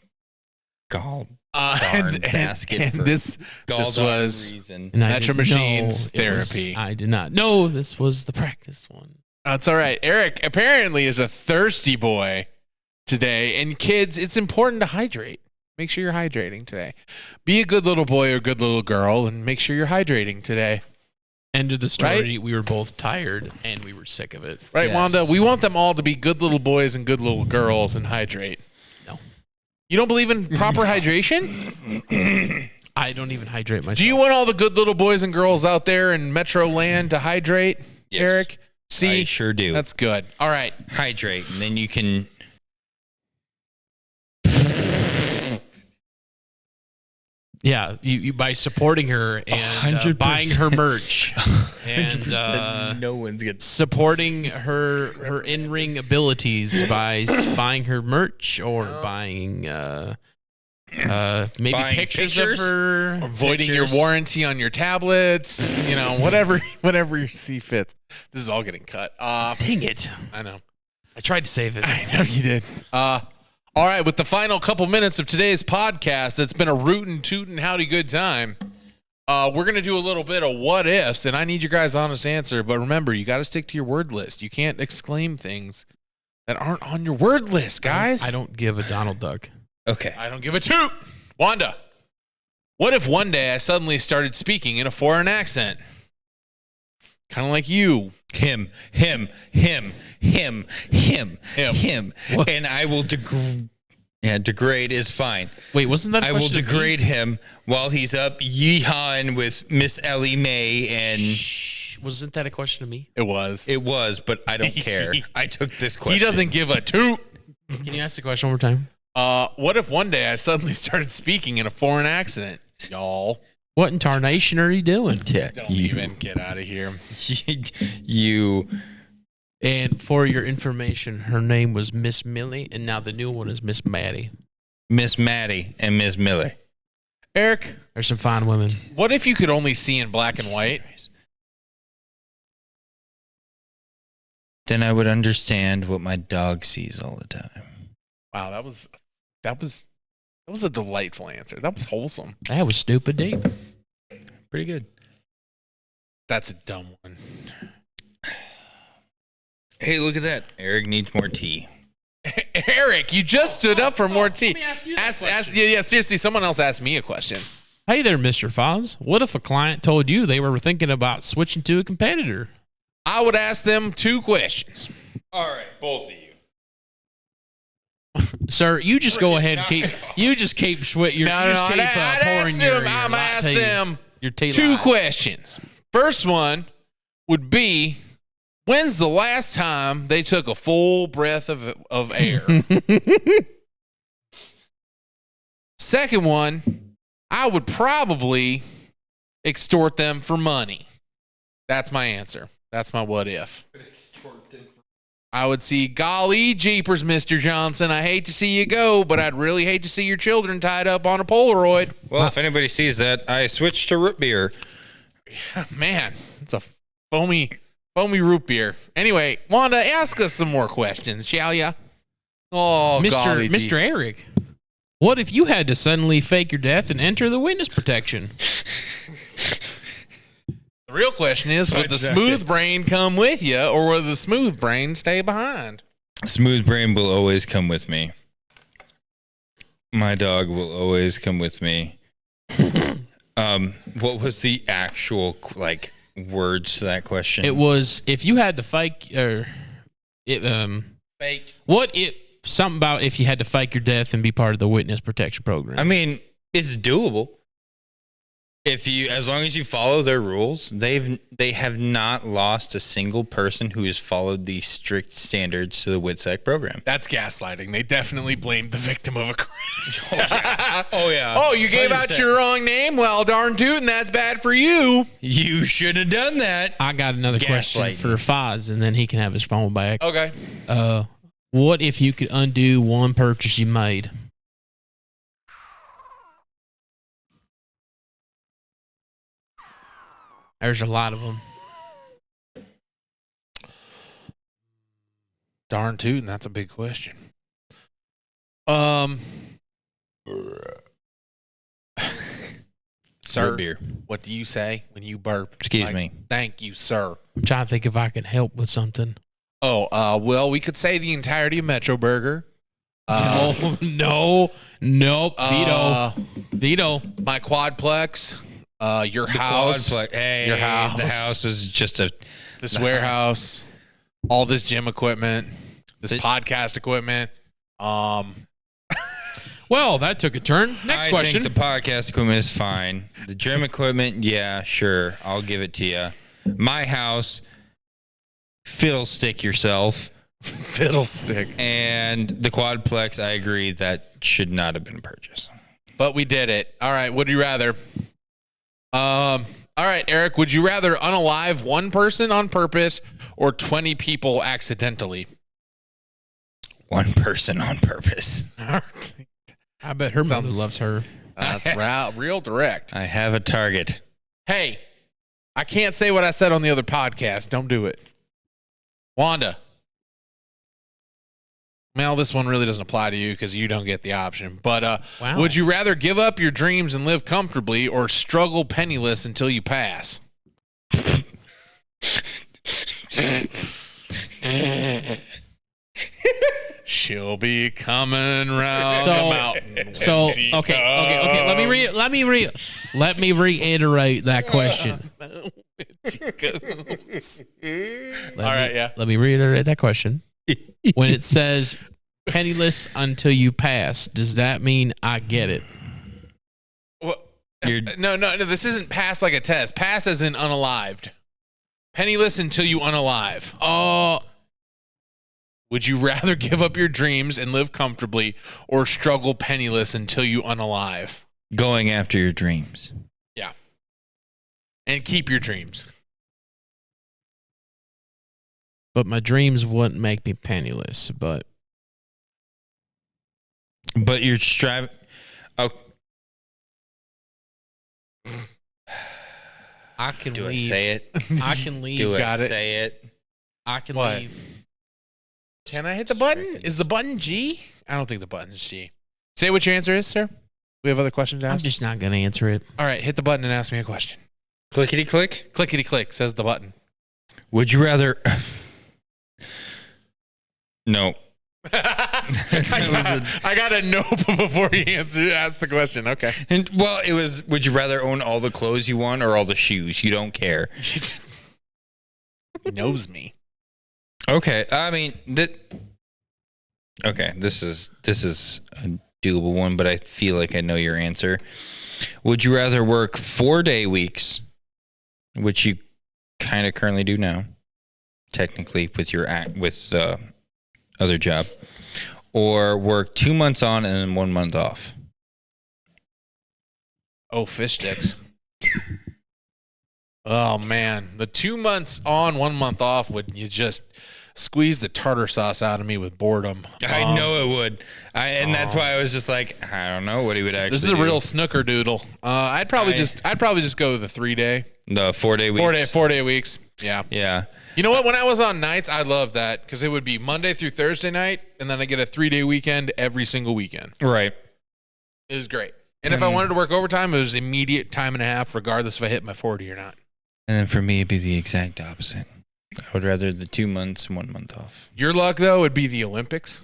called darn basket for this gall was reason. And I Metro didn't know Machines it was- therapy. I did not know this was the practice one. That's all right. Eric apparently is a thirsty boy today. And kids, it's important to hydrate. Make sure you're hydrating today. Be a good little boy or good little girl and make sure you're hydrating today. End of the story. Right? We were both tired and we were sick of it. Right, Yes. Wanda? We want them all to be good little boys and good little girls and hydrate. No. You don't believe in proper hydration? I don't even hydrate myself. Do you want all the good little boys and girls out there in Metro Land to hydrate, Yes. Eric? See? I sure do. That's good. All right. Hydrate, and then you can. Yeah, you by supporting her and 100%. buying her merch and no one's getting. supporting her in-ring abilities by buying her merch or buying maybe Buying pictures pictures? of her. Avoiding your Pictures. warranty on your tablets, whatever you see fits. This is all getting cut. Dang it! I know. I tried to save it. I know you did. All right, with the final couple minutes of today's podcast, it's been a rootin' tootin' howdy good time. We're going to do a little bit of what ifs, and I need your guys' honest answer. But remember, you got to stick to your word list. You can't exclaim things that aren't on your word list, guys. I don't give a Donald Duck. Okay. I don't give a toot. Wanda, what if one day I suddenly started speaking in a foreign accent? Kind of like you. Him. Him. And I will degrade. Yeah, degrade is fine. Wait, wasn't that a I will question of me? degrade him while he's up yeehawing with Miss Ellie Mae, and Shh, wasn't that a question of me? It was. it was, but I don't care. I took this question. He doesn't give a toot. Can you ask the question one more time? What if one day I suddenly started speaking in a foreign accent? Y'all. What in tarnation are you doing? Yeah, Don't even get out of here. you. And for your information, her name was Miss Millie, and now the new one is Miss Maddie. Miss Maddie and Miss Miller. Eric, There's some fine women. what if you could only see in black and white? Then I would understand what my dog sees all the time. Wow, that was a delightful answer. That was wholesome. That was stupid deep. Pretty good. That's a dumb one. Hey, look at that. Eric needs more tea. Eric, you just stood up for more tea. Let me ask you that question. Yeah, seriously, someone else asked me a question. Hey there, Mr. Foz. What if a client told you they were thinking about switching to a competitor? I would ask them 2 questions. All right, both of you. Sir, you just go ahead and keep. You just keep pouring your I'm pouring your ask latte- them your tea 2 light. questions. First one would be, when's the last time they took a full breath of air? Second one, I would probably extort them for money. That's my answer. That's my what if. I would see, golly jeepers, Mr. Johnson. I hate to see you go, but I'd really hate to see your children tied up on a Polaroid. Well, if anybody sees that, I switched to root beer. Man, it's a foamy root beer. Anyway, Wanda, ask us some more questions, shall ya? Oh, golly gee. Mr. Eric, what if you had to suddenly fake your death and enter the witness protection? The real question is, would the smooth brain come with you, or will the smooth brain stay behind? Smooth brain will always come with me. My dog will always come with me. What was the actual words to that question? It was if you had to fake or Fake. what it something about if you had to fake your death and be part of the witness protection program. I mean, it's doable. If you, as long as you follow their rules, they have not lost a single person who has followed the strict standards to the WITSEC program. That's gaslighting. They definitely blamed the victim of a crime. Oh yeah. Oh, you gave out 100%. your wrong name? Well, darn tootin', that's bad for you. You should have done that. I got another question Gaslighting. for Foz, and then he can have his phone back. Okay. What if you could undo one purchase you made? There's a lot of them. Darn tootin', that's a big question. Sir, Root beer. what do you say when you burp? Excuse me. Thank you, sir. I'm trying to think if I can help with something. Oh, well, we could say the entirety of Metro Burger. No, nope. Veto. My quadplex, your house, Hey, your house. The house was just this warehouse, all this gym equipment, this podcast equipment. Well, that took a turn. Next question. I think the podcast equipment is fine. The gym equipment, yeah, sure. I'll give it to you. My house, fiddlestick yourself. Fiddlestick. And the quadplex, I agree, that should not have been purchased. But we did it. All right. Would you rather? All right, Eric. Would you rather unalive one person on purpose or 20 people accidentally? One person on purpose. I bet her mother loves her. That's real direct. I have a target. Hey, I can't say what I said on the other podcast. Don't do it. Wanda. Well, this one really doesn't apply to you because you don't get the option. But Wow. Would you rather give up your dreams and live comfortably or struggle penniless until you pass? She'll be coming round the mountain. So when she okay. Let me reiterate that question. Let me reiterate that question. When it says penniless until you pass, does that mean I get it? Well, no. This isn't pass like a test. Pass as in unalived. Penniless until you unalive. Oh. Would you rather give up your dreams and live comfortably or struggle penniless until you unalive? Going after your dreams. Yeah. And keep your dreams. But my dreams wouldn't make me penniless, but you're striving. Oh. I can Do leave. I say it? I can leave. Do Got I it. say it? I can What? leave. Can I hit the button? Is the button G? I don't think the button is G. Say what your answer is, sir. We have other questions to I'm ask. just not going to answer it. All right, hit the button and ask me a question. Clickety click. Clickety click says the button. Would you rather? No. I got a nope before you ask the question. Okay. And well, it was. Would you rather own all the clothes you want or all the shoes? You don't care. He knows me. Okay. I mean Okay. This is a doable one, but I feel like I know your answer. Would you rather work 4-day weeks, which you kind of currently do now, technically with your other job, or work 2 months on and then 1 month off? Oh, fish sticks. Oh, man. The 2 months on, 1 month off, would you just squeeze the tartar sauce out of me with boredom? I know it would. That's why I was just like, I don't know what he would actually This is a do. real snooker doodle. I'd probably just go with the 3-day. The 4-day weeks. 4-day weeks. Yeah. Yeah. You know what? When I was on nights, I loved that because it would be Monday through Thursday night, and then I get a 3-day weekend every single weekend. Right. It was great. And if I wanted to work overtime, it was immediate time and a half, regardless if I hit my 40 or not. And then for me, it'd be the exact opposite. I would rather the 2 months, 1 month off. Your luck, though, would be the Olympics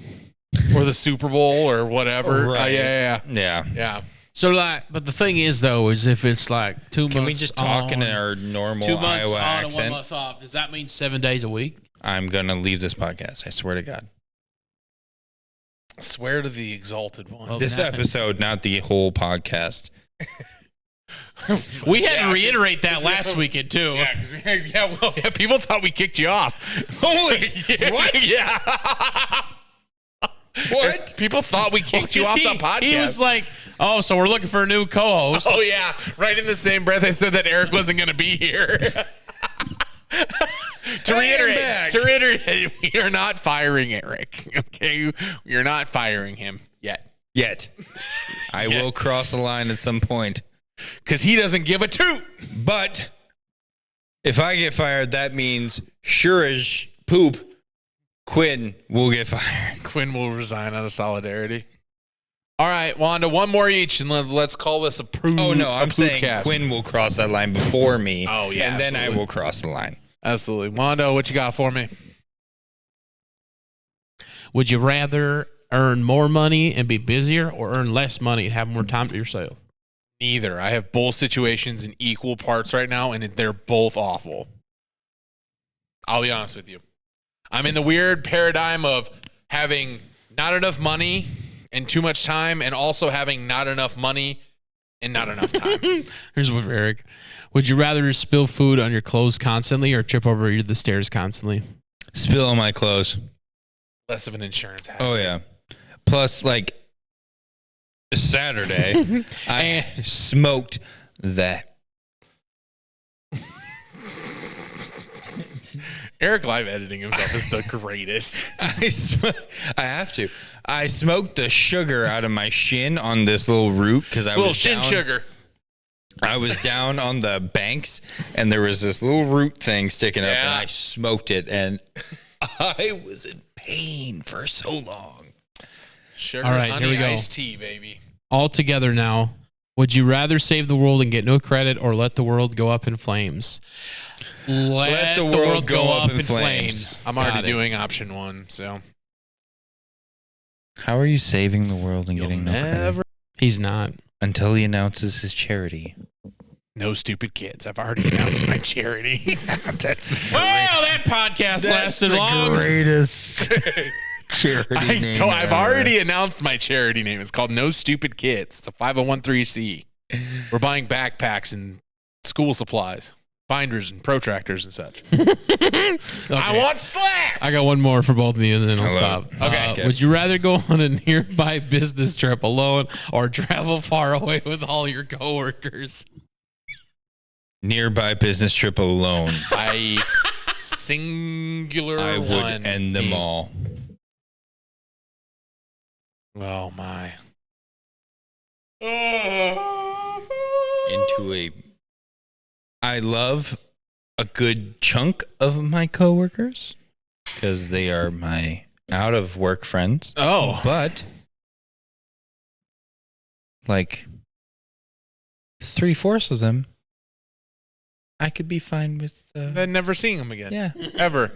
or the Super Bowl or whatever. Right. Yeah. So, but the thing is, though, is if it's like 2 months Can we just talk in on, our normal 2 months Iowa on and 1 accent? month off, does that mean 7 days a week? I'm going to leave this podcast. I swear to God. I swear to the exalted one. Well, This episode, not the whole podcast. We had to reiterate that last weekend, too. Yeah, people thought we kicked you off. Holy, what? Yeah. What? People thought we kicked you off the podcast. He was like, oh, so we're looking for a new co-host. Oh, yeah. Right in the same breath, I said that Eric wasn't going to be here. To reiterate, we are not firing Eric. Okay? We are not firing him yet. I will cross the line at some point. Because he doesn't give a toot. But if I get fired, that means sure as poop, Quinn will get fired. Quinn will resign out of solidarity. All right, Wanda, one more each, and let's call this a proof. Oh, no, I'm saying cast. Quinn will cross that line before me. Oh, yeah, And then I absolutely. will cross the line. Absolutely. Wanda, what you got for me? Would you rather earn more money and be busier, or earn less money and have more time to yourself? Neither. I have both situations in equal parts right now, and they're both awful. I'll be honest with you. I'm in the weird paradigm of having not enough money and too much time, and also having not enough money and not enough time. Here's one for Eric. Would you rather spill food on your clothes constantly or trip over the stairs constantly? Spill on my clothes. Less of an insurance hazard. Oh, yeah. Plus, like, Saturday, I smoked that. Eric live editing himself is the greatest. I have to. I smoked the sugar out of my shin on this little root because I was shin down, sugar. I was down on the banks and there was this little root thing sticking up, and I smoked it, and I was in pain for so long. Sugar, all right, honey, here we go. iced tea, baby. All together now. Would you rather save the world and get no credit, or let the world go up in flames? Let the world go up in flames. I'm already doing option 1, so. How are you saving the world and getting no credit? He's not. Until he announces his charity. No stupid kids. I've already announced my charity. Well, that podcast lasted long. Greatest charity name I've ever. already announced my charity name. It's called No Stupid Kids. It's a 501(c). We're buying backpacks and school supplies, binders and protractors and such. I want slacks. I got one more for both of you, and then I'll Hello. stop. Okay. Would you rather go on a nearby business trip alone or travel far away with all your coworkers? Nearby business trip alone. I singular I would one. end them all. Oh my. Into a. I love a good chunk of my coworkers because they are my out of work friends. Oh. But like 3/4 of them, I could be fine with. Then never seeing them again. Yeah, Ever.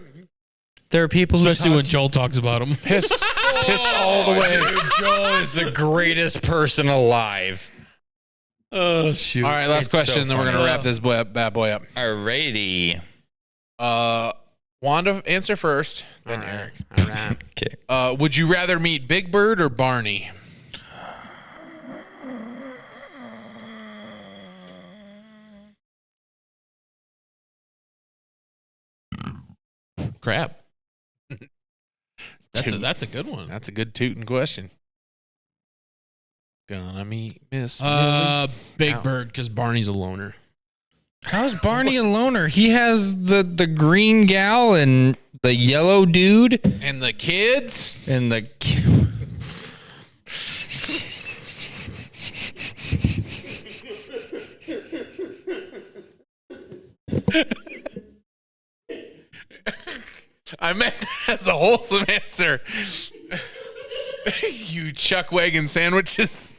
there are people Especially who when Joel talks about them. Piss all the way. Dude, Joel is the greatest person alive. Oh, shoot. All right, last It's question, so then we're funny. going to wrap this bad boy up. Alrighty. Wanda, answer first, then All right. Eric. All right. Okay. Would you rather meet Big Bird or Barney? Crap. That's a good one. That's a good tootin' question. Gonna meet Miss Big Ow. Bird, because Barney's a loner. How's Barney a loner? He has the green gal and the yellow dude and the kids. and the. I meant that as a wholesome answer. You chuck wagon sandwiches.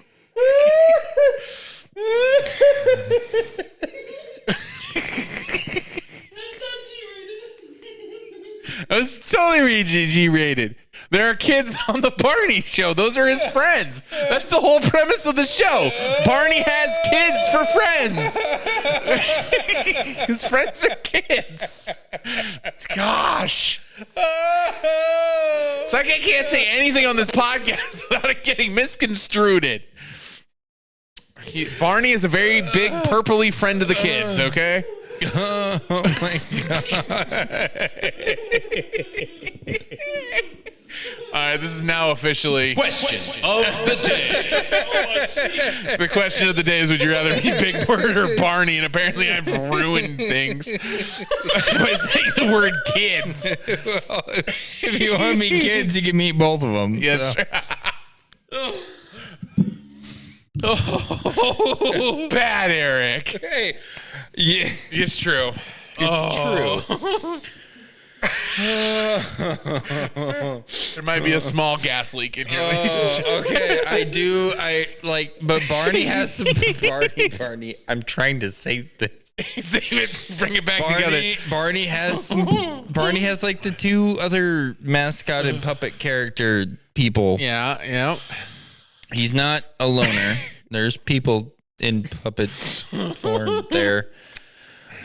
I was totally G-rated. There are kids on the Barney show. Those are his friends. That's the whole premise of the show. Barney has kids for friends. His friends are kids. Gosh. It's like I can't say anything on this podcast without it getting misconstrued. Barney is a very big purpley friend of the kids, okay? Oh my god! All right, this is now officially Question of the day. the question of the day is: would you rather be Big Bird or Barney? And apparently, I've ruined things by saying the word kids. If you want to meet kids, you can meet both of them. Yes. Oh, bad, Eric. Hey, yeah, It's true. it's true. There might be a small gas leak in here. ladies and Okay, I like, but Barney has some. Barney. I'm trying to say this. Save it. Bring it back together. Barney has some. Barney has like the two other mascot and puppet character people. Yeah. He's not a loner. There's people in puppet form there.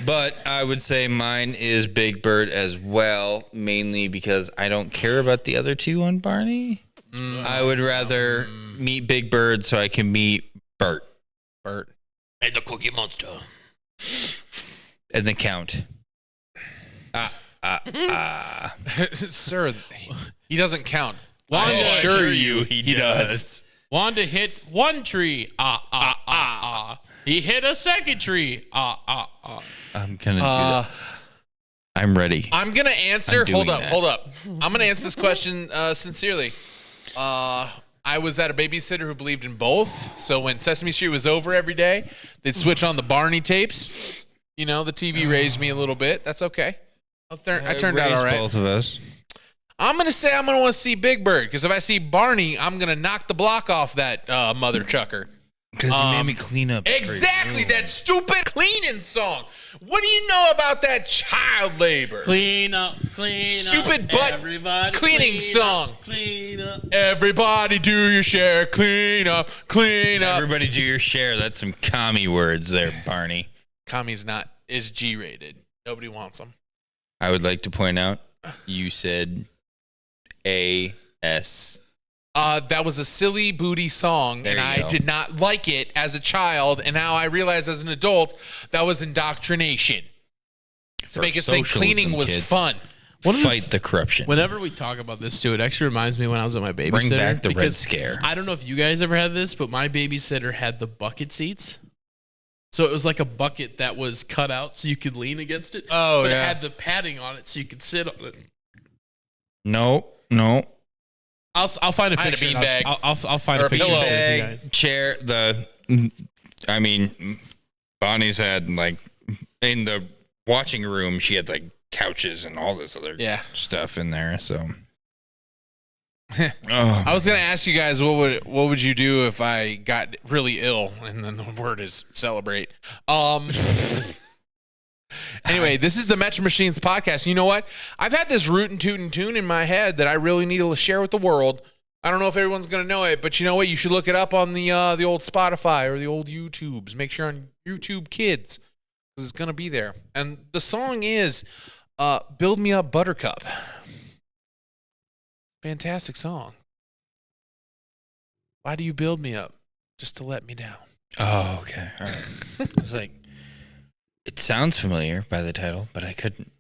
But I would say mine is Big Bird as well, mainly because I don't care about the other two on Barney. I would rather meet Big Bird so I can meet Bert. Bert. And the Cookie Monster. And the Count. Sir, he doesn't count. Wanda, I assure you he does. Wanda hit one tree. He hit a second tree. I'm going to do that. I'm ready. I'm going to answer. I'm doing Hold up. I'm going to answer this question sincerely. I was at a babysitter who believed in both. So when Sesame Street was over every day, they'd switch on the Barney tapes. You know, the TV raised me a little bit. That's okay. I turned out all right. Both of us. I'm going to say I'm going to want to see Big Bird because if I see Barney, I'm going to knock the block off that mother chucker. Because you made me clean up. Exactly, that stupid cleaning song. What do you know about that child labor? Clean up. Stupid butt Everybody cleaning song. Clean up. Everybody do your share. Clean up. Everybody do your share. That's some commie words there, Barney. Commie's is G-rated. Nobody wants them. I would like to point out, you said A.S. That was a silly booty song, There and you I go. did not like it as a child, and now I realize as an adult that was indoctrination. To make us think cleaning was fun. Fight the corruption. Whenever we talk about this, too, it actually reminds me when I was at my babysitter. Bring back the Red because Scare. I don't know if you guys ever had this, but my babysitter had the bucket seats. So it was like a bucket that was cut out so you could lean against it. Oh, but yeah. it had the padding on it so you could sit on it. No. I'll find a I had a picture. beanbag. I'll find Or a a picture. pillow. and send it to you guys. Chair, Bonnie's had, like, in the watching room, she had, like, couches and all this other stuff in there, so. I was gonna ask you guys what would you do if I got really ill, and then the word is celebrate. Anyway, this is the Metro Machines podcast. You know what? I've had this rootin' tootin' tune in my head that I really need to share with the world. I don't know if everyone's gonna know it, but you know what? You should look it up on the old Spotify or the old YouTubes. Make sure on YouTube Kids, because it's gonna be there. And the song is "Build Me Up, Buttercup." Fantastic song. Why do you build me up? Just to let me down. Oh, okay. All right. I was like, it sounds familiar by the title, but I couldn't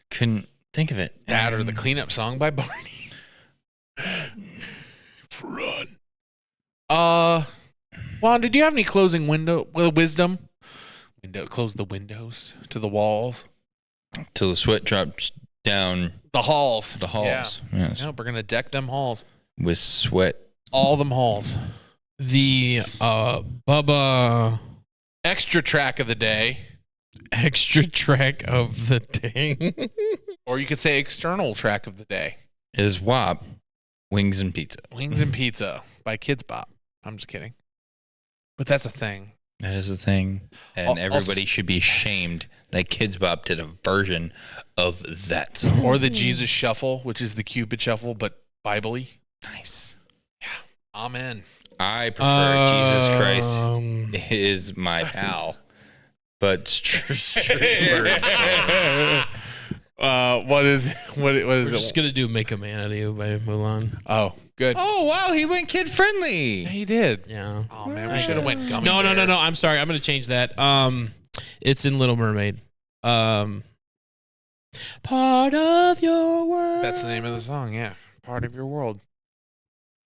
think of it. That or the cleanup song by Barney. Run. Juan, did you have any closing wisdom? Close the windows to the walls. Till the sweat drops down The halls. Yeah. Yes. Yep, we're gonna deck them halls. With sweat. All them halls. The Bubba Extra track of the day. extra track of the day. Or you could say external track of the day. Is WAP Wings and Pizza. Wings and Pizza by Kids Bop. I'm just kidding. But that's a thing. That is a thing. And everybody should be ashamed that Kids Bop did a version of that song. Or the Jesus Shuffle, which is the Cupid Shuffle, but Bible-y. Nice. Amen. I prefer Jesus Christ is my pal. But What is We're it? just gonna do "Make a Man Out of You" by Mulan. Oh, good. Oh, wow, he went kid friendly. Yeah, he did. Yeah. Oh man, we should have went gummy. No. bear. I'm sorry. I'm gonna change that. It's in Little Mermaid. Part of your world. That's the name of the song. Yeah, part of your world.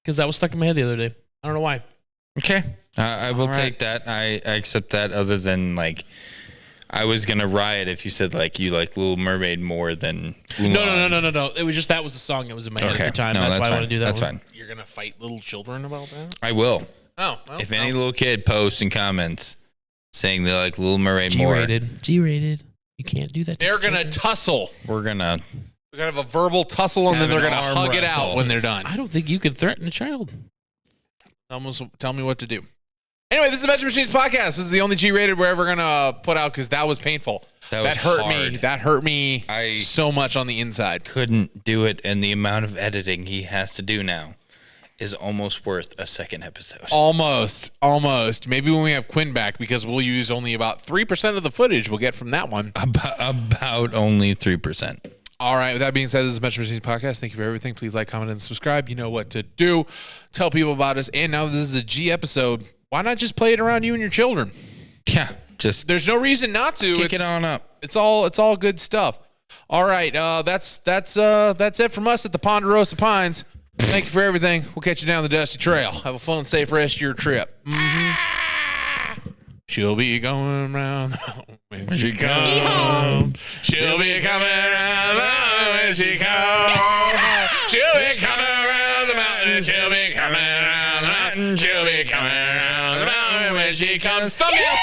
Because that was stuck in my head the other day. I don't know why. Okay. I will All right. take that. I accept that, other than, like, I was going to riot if you said, like, you like Little Mermaid more than Mulan. No. It was just that was the song that was in my head Okay. at the time. No, that's why I fine. want to do that. That's one. fine. You're gonna fight little children about that? I will. Oh, well, If any little kid posts and comments saying they like Little Mermaid more, G-rated. You can't do that. they're gonna tussle. we're going to... We're gonna have a verbal tussle, and then Have they're an gonna arm hug it wrestle. out when they're done. I don't think you can threaten a child. Almost tell me what to do. Anyway, this is the Metro Machines podcast. This is the only G-rated we're ever gonna put out because that was painful. That hurt hard. me. That hurt me so much on the inside. Couldn't do it, and the amount of editing he has to do now is almost worth a second episode. Almost. Maybe when we have Quinn back, because we'll use only about 3% of the footage we'll get from that one. About only 3%. All right. With that being said, this is Metro Machines podcast. Thank you for everything. Please like, comment, and subscribe. You know what to do. Tell people about us. And now this is a G episode. Why not just play it around you and your children? Yeah, just there's no reason not to. kick it on up. It's all good stuff. All right. That's it from us at the Ponderosa Pines. Thank you for everything. We'll catch you down the dusty trail. Have a fun, safe rest of your trip. She'll be going round when she comes. She'll be coming around the mountain when she comes. She'll be coming around the mountain. She'll be coming around the mountain. She'll be coming around the mountain when she comes. Thumbnail.